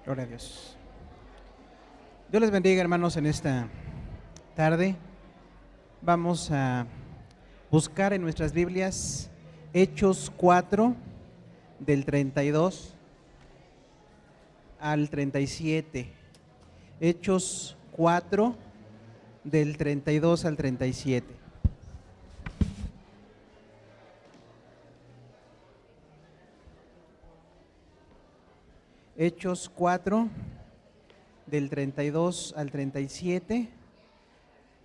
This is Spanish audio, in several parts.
Gloria a Dios. Dios les bendiga, hermanos, en esta tarde. Vamos a buscar en nuestras Biblias Hechos 4, del 32 al 37. Hechos 4, del 32 al 37. Hechos 4, del 32 al 37.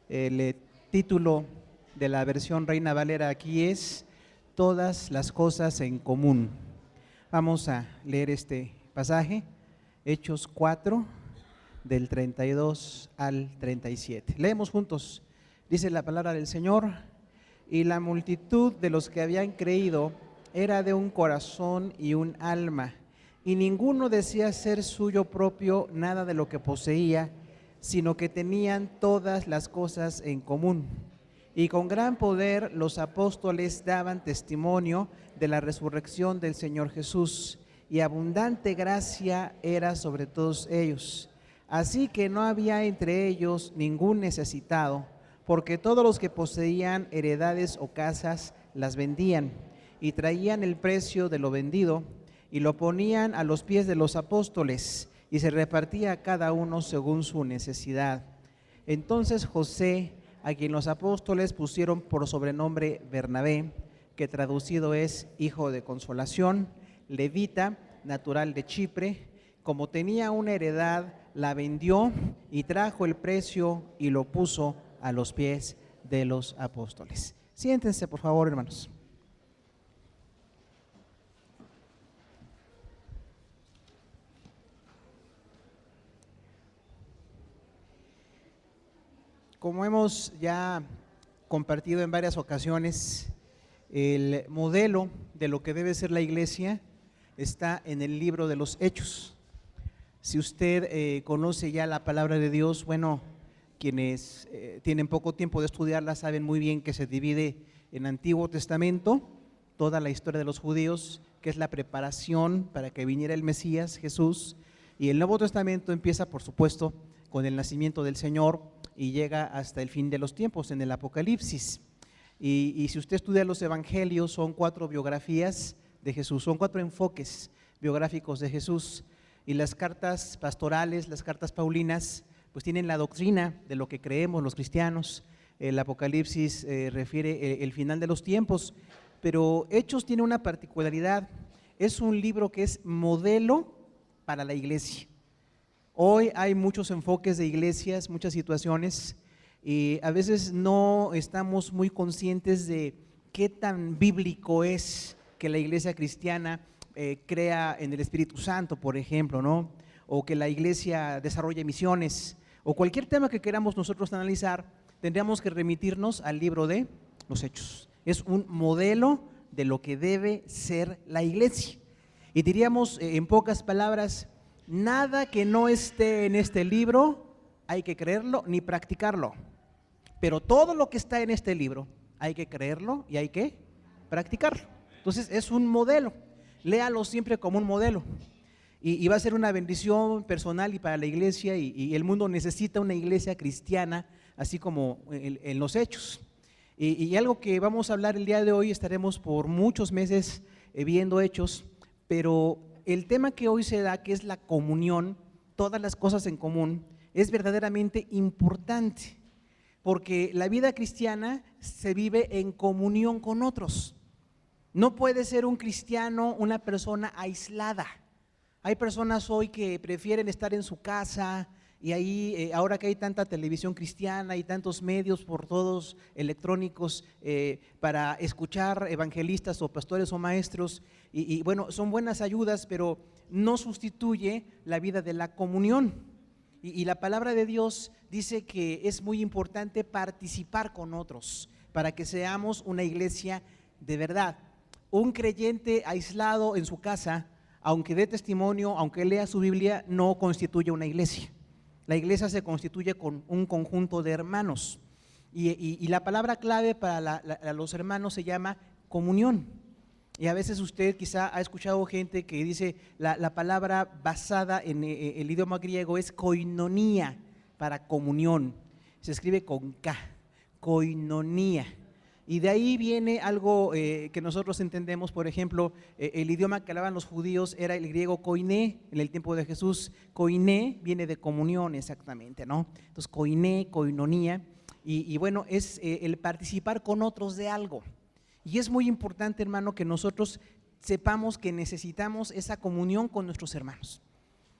El título de la versión Reina Valera aquí es Todas las cosas en común. Vamos a leer este pasaje, Hechos 4, del 32 al 37. Leemos juntos. Dice la palabra del Señor: y la multitud de los que habían creído era de un corazón y un alma, y ninguno decía ser suyo propio nada de lo que poseía, sino que tenían todas las cosas en común. Y con gran poder los apóstoles daban testimonio de la resurrección del Señor Jesús, y abundante gracia era sobre todos ellos. Así que no había entre ellos ningún necesitado, porque todos los que poseían heredades o casas las vendían, y traían el precio de lo vendido, y lo ponían a los pies de los apóstoles, y se repartía a cada uno según su necesidad. Entonces José, a quien los apóstoles pusieron por sobrenombre Bernabé, que traducido es hijo de consolación, levita, natural de Chipre, como tenía una heredad, la vendió y trajo el precio y lo puso a los pies de los apóstoles. Siéntense, por favor, hermanos. Como hemos ya compartido en varias ocasiones, el modelo de lo que debe ser la iglesia está en el libro de los Hechos. Si usted conoce ya la palabra de Dios, bueno, quienes tienen poco tiempo de estudiarla saben muy bien que se divide en Antiguo Testamento, toda la historia de los judíos, que es la preparación para que viniera el Mesías, Jesús, y el Nuevo Testamento empieza, por supuesto, con el nacimiento del Señor y llega hasta el fin de los tiempos en el Apocalipsis. Y si usted estudia los evangelios, son 4 biografías de Jesús, son 4 enfoques biográficos de Jesús, y las cartas pastorales, las cartas paulinas, pues tienen la doctrina de lo que creemos los cristianos. El Apocalipsis refiere el final de los tiempos, pero Hechos tiene una particularidad: es un libro que es modelo para la iglesia. Hoy hay muchos enfoques de iglesias, muchas situaciones, y a veces no estamos muy conscientes de qué tan bíblico es que la iglesia cristiana crea en el Espíritu Santo, por ejemplo, ¿no? O que la iglesia desarrolle misiones, o cualquier tema que queramos nosotros analizar, tendríamos que remitirnos al libro de los Hechos. Es un modelo de lo que debe ser la iglesia. Y diríamos en pocas palabras: nada que no esté en este libro hay que creerlo ni practicarlo, pero todo lo que está en este libro hay que creerlo y hay que practicarlo. Entonces es un modelo, léalo siempre como un modelo, y va a ser una bendición personal y para la iglesia, y el mundo necesita una iglesia cristiana, así como en los Hechos. Y algo que vamos a hablar el día de hoy, estaremos por muchos meses viendo Hechos, pero el tema que hoy se da, que es la comunión, todas las cosas en común, es verdaderamente importante, porque la vida cristiana se vive en comunión con otros. No puede ser un cristiano una persona aislada. Hay personas hoy que prefieren estar en su casa, y ahí, ahora que hay tanta televisión cristiana y tantos medios por todos electrónicos para escuchar evangelistas o pastores o maestros, y bueno, son buenas ayudas, pero no sustituye la vida de la comunión. Y la palabra de Dios dice que es muy importante participar con otros para que seamos una iglesia de verdad. Un creyente aislado en su casa, aunque dé testimonio, aunque lea su Biblia, no constituye una iglesia. La iglesia se constituye con un conjunto de hermanos, y la palabra clave para los hermanos se llama comunión. Y a veces usted quizá ha escuchado gente que dice la palabra basada en el idioma griego es koinonía, para comunión. Se escribe con K, koinonía. Y de ahí viene algo que nosotros entendemos. Por ejemplo, el idioma que hablaban los judíos era el griego koiné, en el tiempo de Jesús. Koiné viene de comunión exactamente, ¿no? Entonces koiné, koinonía, y bueno, es el participar con otros de algo. Y es muy importante, hermano, que nosotros sepamos que necesitamos esa comunión con nuestros hermanos.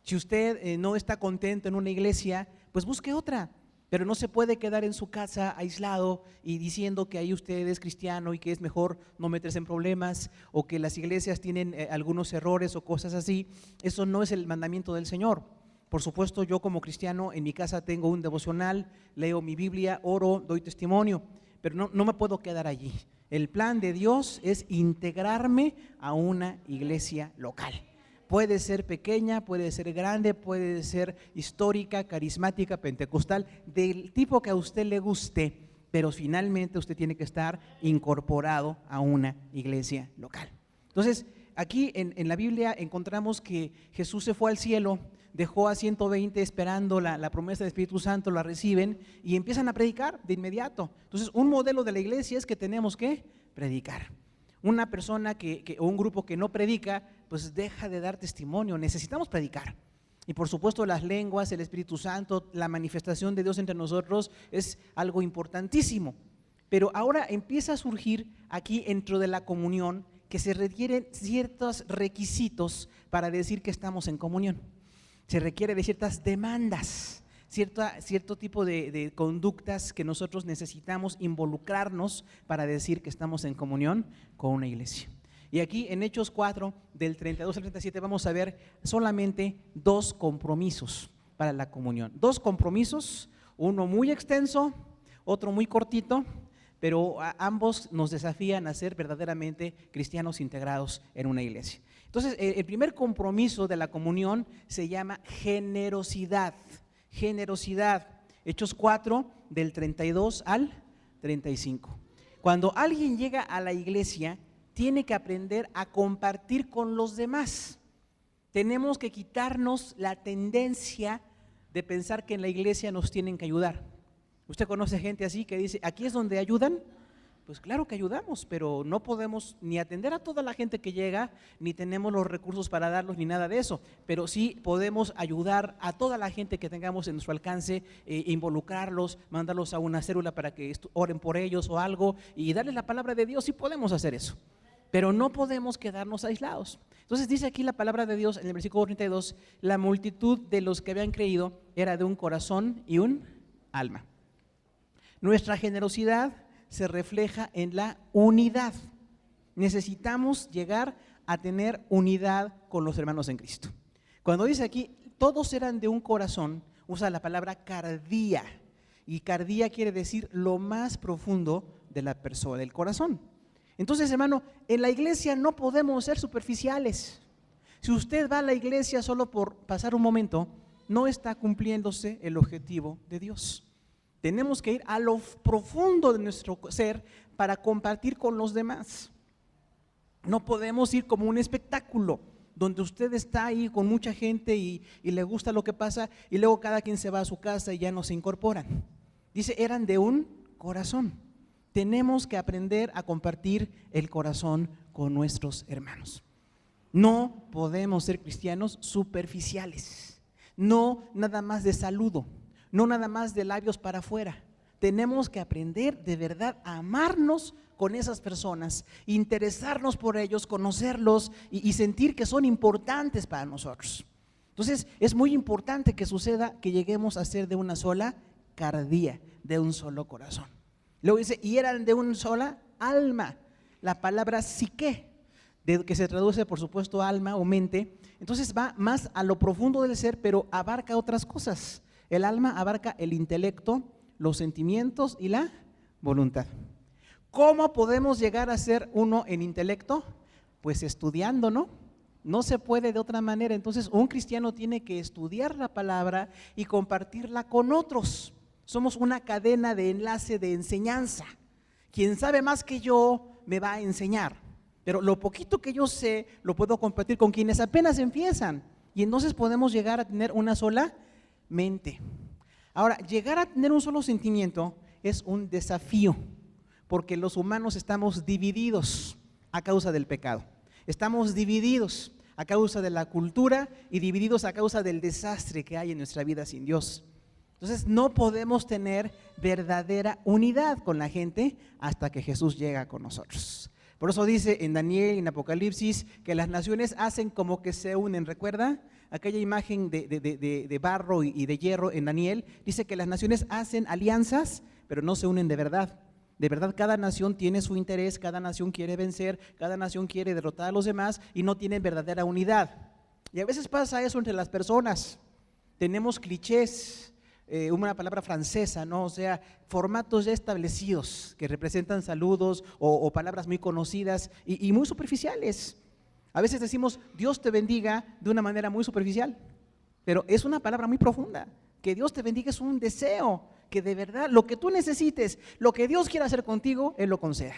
Si usted no está contento en una iglesia, pues busque otra, pero no se puede quedar en su casa aislado y diciendo que ahí usted es cristiano y que es mejor no meterse en problemas, o que las iglesias tienen algunos errores o cosas así. Eso no es el mandamiento del Señor. Por supuesto, yo como cristiano en mi casa tengo un devocional, leo mi Biblia, oro, doy testimonio, pero no me puedo quedar allí. El plan de Dios es integrarme a una iglesia local. Puede ser pequeña, puede ser grande, puede ser histórica, carismática, pentecostal, del tipo que a usted le guste, pero finalmente usted tiene que estar incorporado a una iglesia local. Entonces, aquí en la Biblia encontramos que Jesús se fue al cielo, dejó a 120 esperando la promesa del Espíritu Santo, la reciben y empiezan a predicar de inmediato. Entonces, un modelo de la iglesia es que tenemos que predicar. Una persona o un grupo que no predica, pues deja de dar testimonio. Necesitamos predicar. Y por supuesto las lenguas, el Espíritu Santo, la manifestación de Dios entre nosotros es algo importantísimo. Pero ahora empieza a surgir aquí dentro de la comunión que se requieren ciertos requisitos para decir que estamos en comunión. Se requiere de ciertas demandas, cierto tipo de conductas que nosotros necesitamos involucrarnos para decir que estamos en comunión con una iglesia. Y aquí en Hechos 4, del 32 al 37, vamos a ver solamente 2 compromisos para la comunión. 2 compromisos, uno muy extenso, otro muy cortito, pero ambos nos desafían a ser verdaderamente cristianos integrados en una iglesia. Entonces, el primer compromiso de la comunión se llama generosidad. Generosidad. Hechos 4, del 32 al 35. Cuando alguien llega a la iglesia, tiene que aprender a compartir con los demás. Tenemos que quitarnos la tendencia de pensar que en la iglesia nos tienen que ayudar. ¿Usted conoce gente así que dice, aquí es donde ayudan? Pues claro que ayudamos, pero no podemos ni atender a toda la gente que llega, ni tenemos los recursos para darlos, ni nada de eso, pero sí podemos ayudar a toda la gente que tengamos en nuestro alcance, involucrarlos, mandarlos a una célula para que oren por ellos o algo, y darles la palabra de Dios. Sí podemos hacer eso, pero no podemos quedarnos aislados. Entonces dice aquí la palabra de Dios en el versículo 32, la multitud de los que habían creído era de un corazón y un alma. Nuestra generosidad se refleja en la unidad. Necesitamos llegar a tener unidad con los hermanos en Cristo. Cuando dice aquí, todos eran de un corazón, usa la palabra cardía, y cardía quiere decir lo más profundo de la persona, del corazón. Entonces, hermano, en la iglesia no podemos ser superficiales. Si usted va a la iglesia solo por pasar un momento, no está cumpliéndose el objetivo de Dios. Tenemos que ir a lo profundo de nuestro ser para compartir con los demás. No podemos ir como un espectáculo donde usted está ahí con mucha gente y le gusta lo que pasa y luego cada quien se va a su casa y ya no se incorporan. Dice, eran de un corazón. Tenemos que aprender a compartir el corazón con nuestros hermanos. No podemos ser cristianos superficiales, no nada más de saludo, no nada más de labios para afuera. Tenemos que aprender de verdad a amarnos con esas personas, interesarnos por ellos, conocerlos y sentir que son importantes para nosotros. Entonces es muy importante que suceda que lleguemos a ser de una sola cardía, de un solo corazón. Luego dice, y eran de una sola alma. La palabra psique, que se traduce por supuesto alma o mente, entonces va más a lo profundo del ser, pero abarca otras cosas. El alma abarca el intelecto, los sentimientos y la voluntad. ¿Cómo podemos llegar a ser uno en intelecto? Pues estudiando, ¿no? No se puede de otra manera. Entonces un cristiano tiene que estudiar la palabra y compartirla con otros. Somos una cadena de enlace de enseñanza. Quien sabe más que yo me va a enseñar. Pero lo poquito que yo sé lo puedo compartir con quienes apenas empiezan. Y entonces podemos llegar a tener una sola mente. Ahora, llegar a tener un solo sentimiento es un desafío, porque los humanos estamos divididos a causa del pecado. Estamos divididos a causa de la cultura y divididos a causa del desastre que hay en nuestra vida sin Dios. Entonces no podemos tener verdadera unidad con la gente hasta que Jesús llega con nosotros. Por eso dice en Daniel y en Apocalipsis que las naciones hacen como que se unen. ¿Recuerda aquella imagen de barro y de hierro en Daniel? Dice que las naciones hacen alianzas, pero no se unen de verdad. De verdad, cada nación tiene su interés, cada nación quiere vencer, cada nación quiere derrotar a los demás y no tienen verdadera unidad. Y a veces pasa eso entre las personas. Tenemos clichés, una palabra francesa, ¿no? O sea, formatos ya establecidos que representan saludos o palabras muy conocidas y muy superficiales. A veces decimos Dios te bendiga de una manera muy superficial, pero es una palabra muy profunda. Que Dios te bendiga es un deseo, que de verdad lo que tú necesites, lo que Dios quiera hacer contigo, Él lo conceda,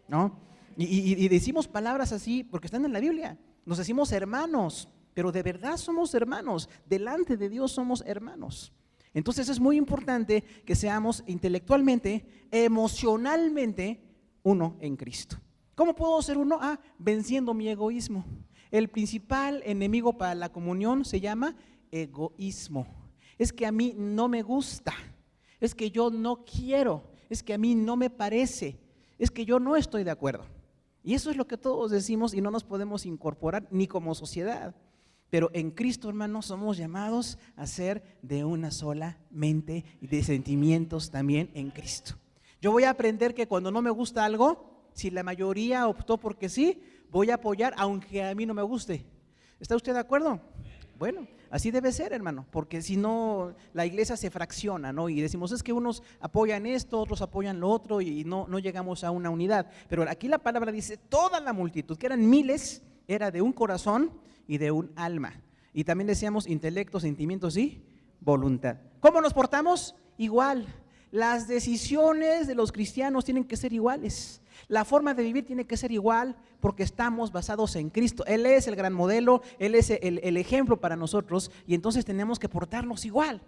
¿no? Y decimos palabras así porque están en la Biblia. Nos decimos hermanos, pero de verdad somos hermanos. Delante de Dios somos hermanos. Entonces es muy importante que seamos intelectualmente, emocionalmente uno en Cristo. ¿Cómo puedo ser uno? Venciendo mi egoísmo. El principal enemigo para la comunión se llama egoísmo. Es que a mí no me gusta, es que yo no quiero, es que a mí no me parece, es que yo no estoy de acuerdo. Y eso es lo que todos decimos y no nos podemos incorporar ni como sociedad. Pero en Cristo, hermanos, somos llamados a ser de una sola mente y de sentimientos también en Cristo. Yo voy a aprender que cuando no me gusta algo, si la mayoría optó porque sí, voy a apoyar aunque a mí no me guste. ¿Está usted de acuerdo? Bueno, así debe ser, hermano, porque si no, la iglesia se fracciona, ¿no? Y decimos, es que unos apoyan esto, otros apoyan lo otro y no llegamos a una unidad. Pero aquí la palabra dice, toda la multitud, que eran miles, era de un corazón y de un alma. Y también decíamos intelecto, sentimientos y voluntad. ¿Cómo nos portamos? Igual. Las decisiones de los cristianos tienen que ser iguales. La forma de vivir tiene que ser igual porque estamos basados en Cristo. Él es el gran modelo, Él es el ejemplo para nosotros y entonces tenemos que portarnos igual.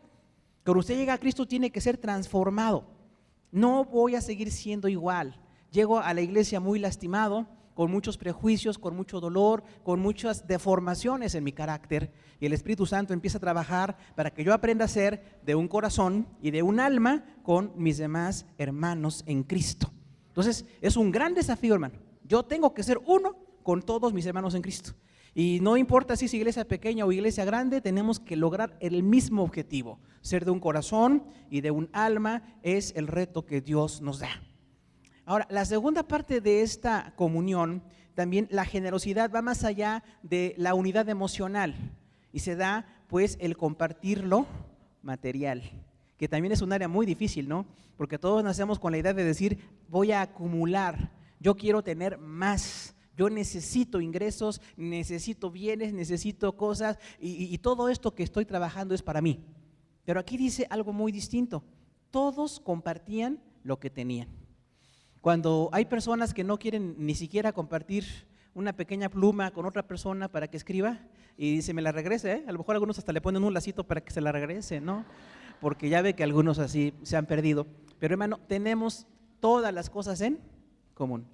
Cuando usted llega a Cristo tiene que ser transformado. No voy a seguir siendo igual. Llego a la iglesia muy lastimado, con muchos prejuicios, con mucho dolor, con muchas deformaciones en mi carácter. Y el Espíritu Santo empieza a trabajar para que yo aprenda a ser de un corazón y de un alma con mis demás hermanos en Cristo. Entonces, es un gran desafío, hermano. Yo tengo que ser uno con todos mis hermanos en Cristo. Y no importa si es iglesia pequeña o iglesia grande, tenemos que lograr el mismo objetivo. Ser de un corazón y de un alma es el reto que Dios nos da. Ahora, la segunda parte de esta comunión, también la generosidad va más allá de la unidad emocional y se da pues el compartir lo material, que también es un área muy difícil, ¿no? Porque todos nacemos con la idea de decir, voy a acumular, yo quiero tener más, yo necesito ingresos, necesito bienes, necesito cosas y todo esto que estoy trabajando es para mí. Pero aquí dice algo muy distinto, todos compartían lo que tenían. Cuando hay personas que no quieren ni siquiera compartir una pequeña pluma con otra persona para que escriba y dice, me la regrese, a lo mejor algunos hasta le ponen un lacito para que se la regrese, ¿no? Porque ya ve que algunos así se han perdido. Pero hermano, tenemos todas las cosas en común.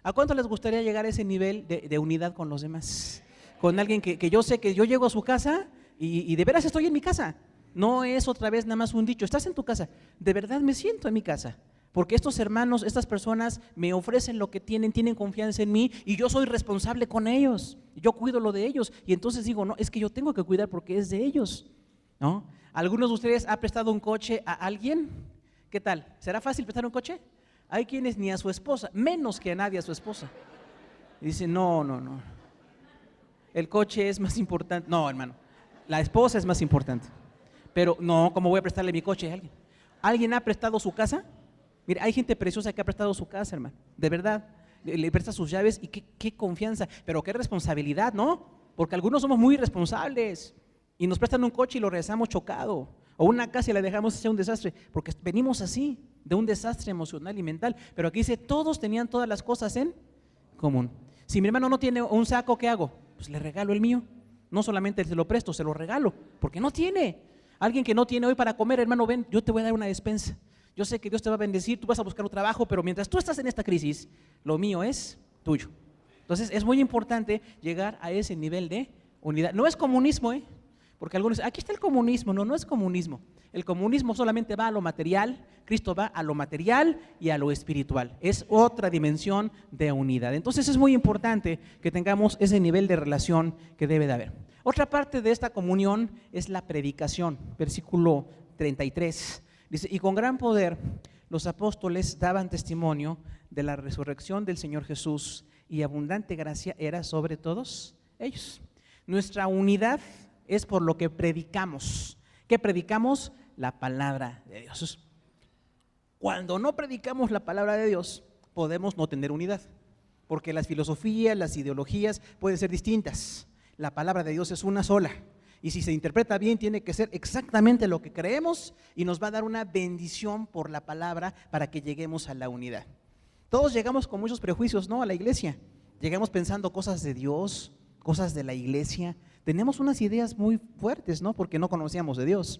¿A cuánto les gustaría llegar a ese nivel de unidad con los demás? Con alguien que yo sé que yo llego a su casa y de veras estoy en mi casa. No es otra vez nada más un dicho, estás en tu casa. De verdad me siento en mi casa. Porque estos hermanos, estas personas me ofrecen lo que tienen confianza en mí y yo soy responsable con ellos. Yo cuido lo de ellos y entonces digo, no, es que yo tengo que cuidar porque es de ellos, ¿no? ¿Algunos de ustedes ha prestado un coche a alguien? ¿Qué tal? ¿Será fácil prestar un coche? Hay quienes ni a su esposa, menos que a nadie a su esposa. Y dicen, no. El coche es más importante. No, hermano, la esposa es más importante. Pero no, ¿cómo voy a prestarle mi coche a alguien? ¿Alguien ha prestado su casa? Mira, hay gente preciosa que ha prestado su casa, hermano, de verdad, le presta sus llaves y qué confianza, pero qué responsabilidad, ¿no? Porque algunos somos muy irresponsables y nos prestan un coche y lo regresamos chocado, o una casa y la dejamos hacer un desastre, porque venimos así, de un desastre emocional y mental, pero aquí dice, todos tenían todas las cosas en común. Si mi hermano no tiene un saco, ¿qué hago? Pues le regalo el mío. No solamente se lo presto, se lo regalo, porque no tiene. Alguien que no tiene hoy para comer, hermano, ven, yo te voy a dar una despensa. Yo sé que Dios te va a bendecir, tú vas a buscar un trabajo, pero mientras tú estás en esta crisis, lo mío es tuyo. Entonces es muy importante llegar a ese nivel de unidad. No es comunismo, porque algunos dicen, aquí está el comunismo. No, no es comunismo. El comunismo solamente va a lo material, Cristo va a lo material y a lo espiritual. Es otra dimensión de unidad. Entonces es muy importante que tengamos ese nivel de relación que debe de haber. Otra parte de esta comunión es la predicación, versículo 33. Dice, y con gran poder los apóstoles daban testimonio de la resurrección del Señor Jesús, y abundante gracia era sobre todos ellos. Nuestra unidad es por lo que predicamos. ¿Qué predicamos? La palabra de Dios. Cuando no predicamos la palabra de Dios, podemos no tener unidad, porque las filosofías, las ideologías pueden ser distintas. La palabra de Dios es una sola, y si se interpreta bien, tiene que ser exactamente lo que creemos, y nos va a dar una bendición por la palabra para que lleguemos a la unidad. Todos llegamos con muchos prejuicios, ¿no?, a la iglesia. Llegamos pensando cosas de Dios, cosas de la iglesia. Tenemos unas ideas muy fuertes, ¿no?, porque no conocíamos de Dios.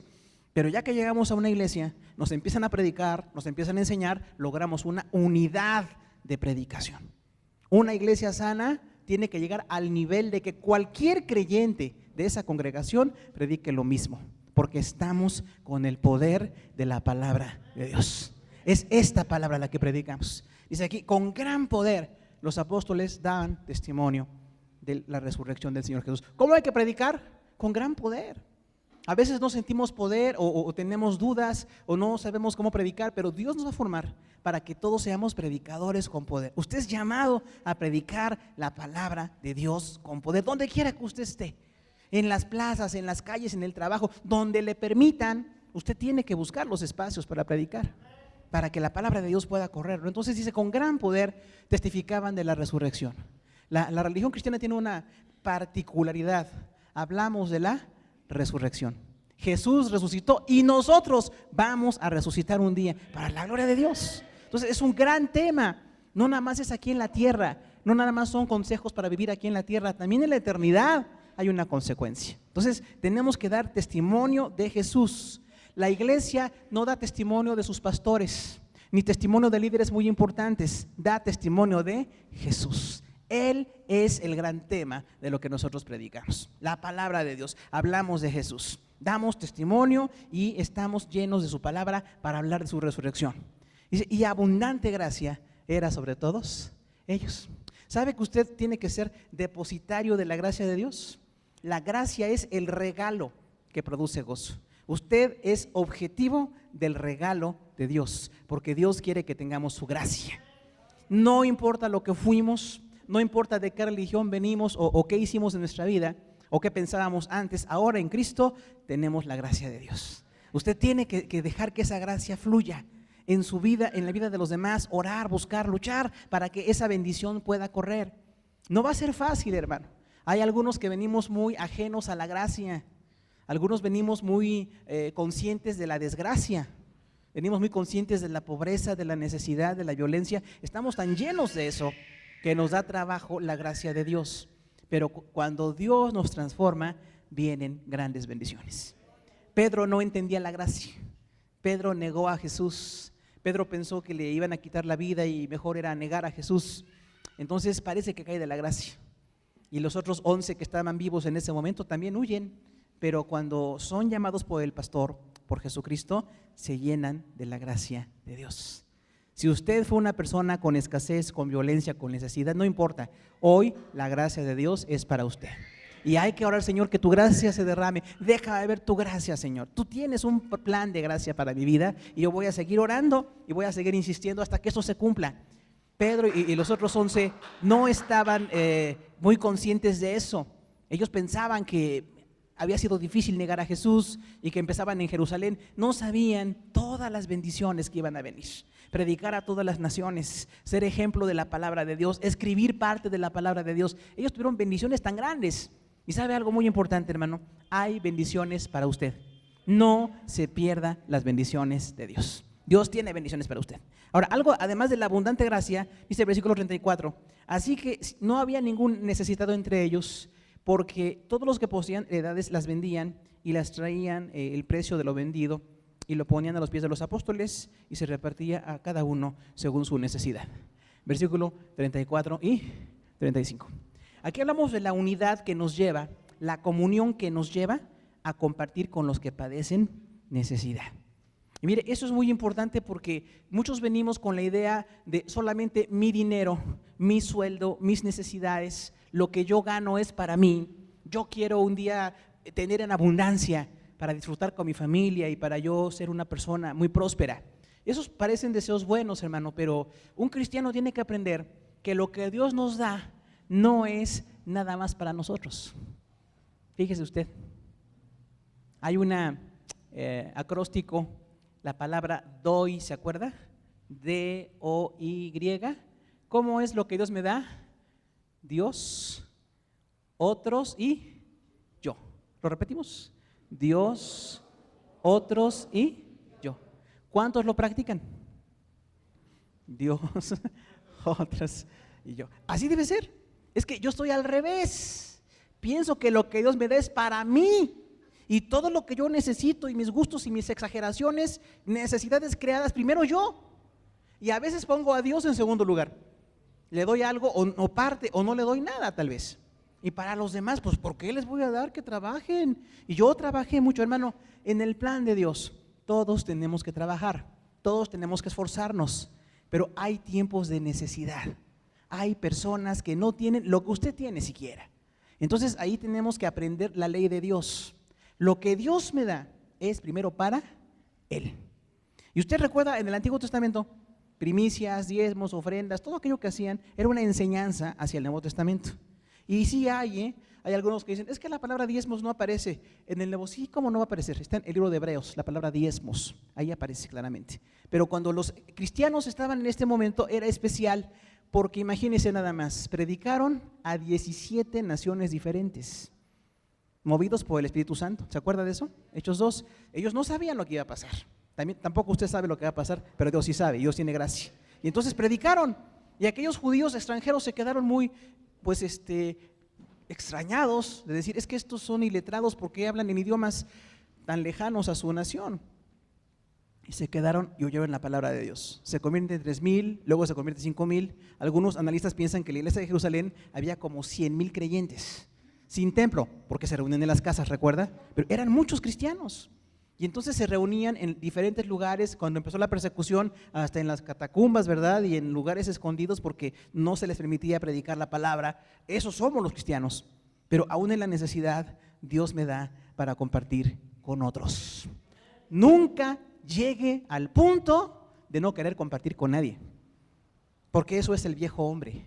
Pero ya que llegamos a una iglesia, nos empiezan a predicar, nos empiezan a enseñar, logramos una unidad de predicación. Una iglesia sana tiene que llegar al nivel de que cualquier creyente de esa congregación predique lo mismo, porque estamos con el poder de la palabra de Dios. Es esta palabra la que predicamos. Dice aquí, con gran poder los apóstoles dan testimonio de la resurrección del Señor Jesús. ¿Cómo hay que predicar? Con gran poder. A veces no sentimos poder o tenemos dudas o no sabemos cómo predicar, pero Dios nos va a formar para que todos seamos predicadores con poder. Usted es llamado a predicar la palabra de Dios con poder, donde quiera que usted esté, en las plazas, en las calles, en el trabajo, donde le permitan. Usted tiene que buscar los espacios para predicar, para que la palabra de Dios pueda correr. Entonces dice, con gran poder testificaban de la resurrección. La religión cristiana tiene una particularidad. Hablamos de la resurrección. Jesús resucitó y nosotros vamos a resucitar un día para la gloria de Dios. Entonces es un gran tema. No nada más es aquí en la tierra, no nada más son consejos para vivir aquí en la tierra, también en la eternidad hay una consecuencia. Entonces tenemos que dar testimonio de Jesús. La iglesia no da testimonio de sus pastores, ni testimonio de líderes muy importantes, da testimonio de Jesús. Él es el gran tema de lo que nosotros predicamos, la palabra de Dios. Hablamos de Jesús, damos testimonio y estamos llenos de su palabra para hablar de su resurrección. Y abundante gracia era sobre todos ellos. ¿Sabe que usted tiene que ser depositario de la gracia de Dios? La gracia es el regalo que produce gozo. Usted es objetivo del regalo de Dios, porque Dios quiere que tengamos su gracia. No importa lo que fuimos, no importa de qué religión venimos o qué hicimos en nuestra vida o qué pensábamos antes, ahora en Cristo tenemos la gracia de Dios. Usted tiene que dejar que esa gracia fluya en su vida, en la vida de los demás, orar, buscar, luchar para que esa bendición pueda correr. No va a ser fácil, hermano. Hay algunos que venimos muy ajenos a la gracia, algunos venimos muy conscientes de la desgracia, venimos muy conscientes de la pobreza, de la necesidad, de la violencia. Estamos tan llenos de eso que nos da trabajo la gracia de Dios, pero cuando Dios nos transforma, vienen grandes bendiciones. Pedro no entendía la gracia, Pedro negó a Jesús, Pedro pensó que le iban a quitar la vida y mejor era negar a Jesús. Entonces parece que cae de la gracia, y los otros 11 que estaban vivos en ese momento también huyen, pero cuando son llamados por el pastor, por Jesucristo, se llenan de la gracia de Dios. Si usted fue una persona con escasez, con violencia, con necesidad, no importa. Hoy la gracia de Dios es para usted. Y hay que orar, Señor, que tu gracia se derrame. Deja de ver tu gracia, Señor. Tú tienes un plan de gracia para mi vida y yo voy a seguir orando y voy a seguir insistiendo hasta que eso se cumpla. Pedro y los otros 11 no estaban muy conscientes de eso. Ellos pensaban que había sido difícil negar a Jesús y que empezaban en Jerusalén. No sabían todas las bendiciones que iban a venir. Predicar a todas las naciones, ser ejemplo de la palabra de Dios, escribir parte de la palabra de Dios. Ellos tuvieron bendiciones tan grandes. Y sabe algo muy importante, hermano, hay bendiciones para usted. No se pierda las bendiciones de Dios. Dios tiene bendiciones para usted. Ahora, algo además de la abundante gracia, dice el versículo 34, así que no había ningún necesitado entre ellos, porque todos los que poseían heredades las vendían y las traían el precio de lo vendido y lo ponían a los pies de los apóstoles y se repartía a cada uno según su necesidad. Versículo 34 y 35. Aquí hablamos de la unidad que nos lleva, la comunión que nos lleva a compartir con los que padecen necesidad. Y mire, eso es muy importante porque muchos venimos con la idea de solamente mi dinero, mi sueldo, mis necesidades, lo que yo gano es para mí. Yo quiero un día tener en abundancia para disfrutar con mi familia y para yo ser una persona muy próspera. Esos parecen deseos buenos, hermano, pero un cristiano tiene que aprender que lo que Dios nos da no es nada más para nosotros. Fíjese usted, hay un acróstico, la palabra doy, ¿se acuerda? D-O-Y. ¿Cómo es lo que Dios me da? Dios, otros y yo. ¿Lo repetimos? Dios, otros y yo. ¿Cuántos lo practican? Dios, otros y yo. Así debe ser. Es que yo estoy al revés. Pienso que lo que Dios me da es para mí. Y todo lo que yo necesito y mis gustos y mis exageraciones, necesidades creadas, primero yo. Y a veces pongo a Dios en segundo lugar. Le doy algo o parte o no le doy nada tal vez. Y para los demás, pues ¿por qué les voy a dar que trabajen? Y yo trabajé mucho, hermano, en el plan de Dios. Todos tenemos que trabajar, todos tenemos que esforzarnos, pero hay tiempos de necesidad. Hay personas que no tienen lo que usted tiene siquiera. Entonces ahí tenemos que aprender la ley de Dios. Lo que Dios me da es primero para Él. Y usted recuerda en el Antiguo Testamento, primicias, diezmos, ofrendas, todo aquello que hacían era una enseñanza hacia el Nuevo Testamento. Y sí hay algunos que dicen, es que la palabra diezmos no aparece en el Nuevo. Sí, ¿cómo no va a aparecer? Está en el libro de Hebreos, la palabra diezmos, ahí aparece claramente. Pero cuando los cristianos estaban en este momento era especial porque imagínense nada más, predicaron a 17 naciones diferentes, movidos por el Espíritu Santo. ¿Se acuerda de eso? Hechos 2. Ellos no sabían lo que iba a pasar. Tampoco usted sabe lo que va a pasar, pero Dios sí sabe, Dios tiene gracia. Y entonces predicaron, y aquellos judíos extranjeros se quedaron muy, extrañados de decir, es que estos son iletrados porque hablan en idiomas tan lejanos a su nación. Y se quedaron y oyeron la palabra de Dios. Se convierte en 3,000, luego se convierte en 5,000. Algunos analistas piensan que en la iglesia de Jerusalén había como 100,000 creyentes. Sin templo, porque se reunían en las casas, ¿recuerda? Pero eran muchos cristianos. Y entonces se reunían en diferentes lugares, cuando empezó la persecución, hasta en las catacumbas, ¿verdad? Y en lugares escondidos porque no se les permitía predicar la palabra. Esos somos los cristianos. Pero aún en la necesidad, Dios me da para compartir con otros. Nunca llegue al punto de no querer compartir con nadie, porque eso es el viejo hombre.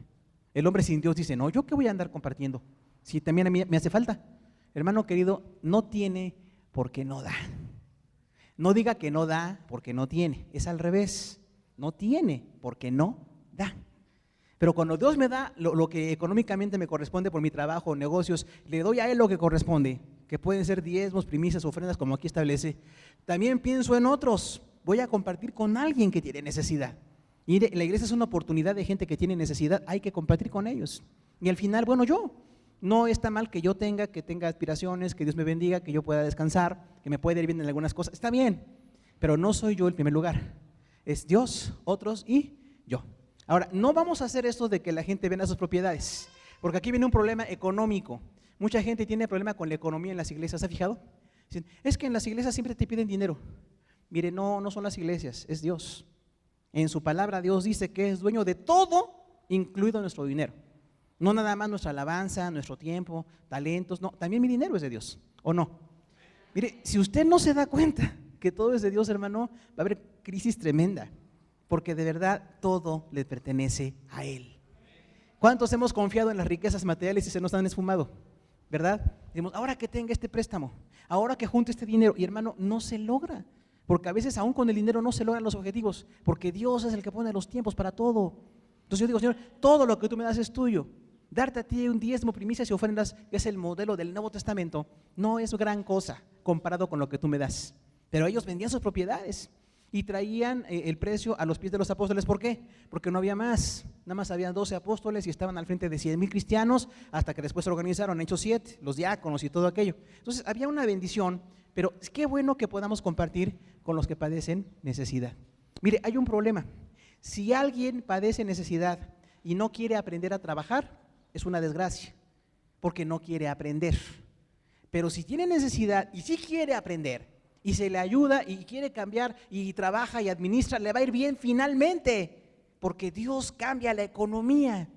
El hombre sin Dios dice, no, ¿yo qué voy a andar compartiendo? Si también a mí me hace falta. Hermano querido, no tiene porque no da. No diga que no da porque no tiene, es al revés. No tiene porque no da. Pero cuando Dios me da lo que económicamente me corresponde por mi trabajo, negocios, le doy a Él lo que corresponde, que pueden ser diezmos, primicias, ofrendas, como aquí establece. También pienso en otros. Voy a compartir con alguien que tiene necesidad. Y la iglesia es una oportunidad de gente que tiene necesidad, hay que compartir con ellos. Y al final, bueno, no está mal que yo tenga aspiraciones, que Dios me bendiga, que yo pueda descansar, que me pueda ir bien en algunas cosas, está bien, pero no soy yo el primer lugar, es Dios, otros y yo. Ahora, no vamos a hacer esto de que la gente venda sus propiedades, porque aquí viene un problema económico. Mucha gente tiene problema con la economía en las iglesias, ¿se ha fijado? Dicen, es que en las iglesias siempre te piden dinero. Mire, no son las iglesias, es Dios. En su palabra Dios dice que es dueño de todo, incluido nuestro dinero. No nada más nuestra alabanza, nuestro tiempo, talentos, no, también mi dinero es de Dios, ¿o no? Mire, si usted no se da cuenta que todo es de Dios, hermano, va a haber crisis tremenda, porque de verdad todo le pertenece a Él. ¿Cuántos hemos confiado en las riquezas materiales y se nos han esfumado? ¿Verdad? Decimos, ahora que tenga este préstamo, ahora que junte este dinero, y hermano, no se logra, porque a veces aún con el dinero no se logran los objetivos, porque Dios es el que pone los tiempos para todo. Entonces yo digo, Señor, todo lo que tú me das es tuyo. Darte a ti un diezmo, primicias y ofrendas, que es el modelo del Nuevo Testamento, no es gran cosa comparado con lo que tú me das. Pero ellos vendían sus propiedades. y traían el precio a los pies de los apóstoles. ¿Por qué? Porque no había más, nada más habían 12 apóstoles y estaban al frente de 100,000 cristianos, hasta que después se organizaron, Hechos 7, los diáconos y todo aquello. Entonces había una bendición, pero qué bueno que podamos compartir con los que padecen necesidad. Mire, hay un problema. Si alguien padece necesidad y no quiere aprender a trabajar, es una desgracia, porque no quiere aprender. Pero si tiene necesidad y sí quiere aprender, y se le ayuda y quiere cambiar y trabaja y administra, le va a ir bien finalmente, porque Dios cambia la economía.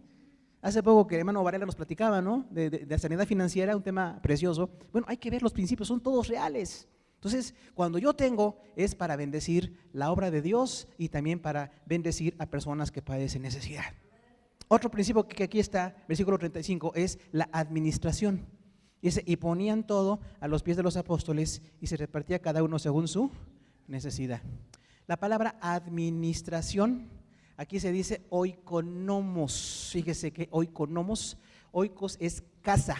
Hace poco que el hermano Varela nos platicaba, ¿no? de la sanidad financiera, un tema precioso. Bueno, hay que ver los principios, son todos reales. Entonces, cuando yo tengo, es para bendecir la obra de Dios y también para bendecir a personas que padecen necesidad. Otro principio que aquí está, versículo 35, es la administración. Y ponían todo a los pies de los apóstoles y se repartía cada uno según su necesidad. La palabra administración, aquí se dice oikonomos. Fíjese que oikonomos, oikos es casa,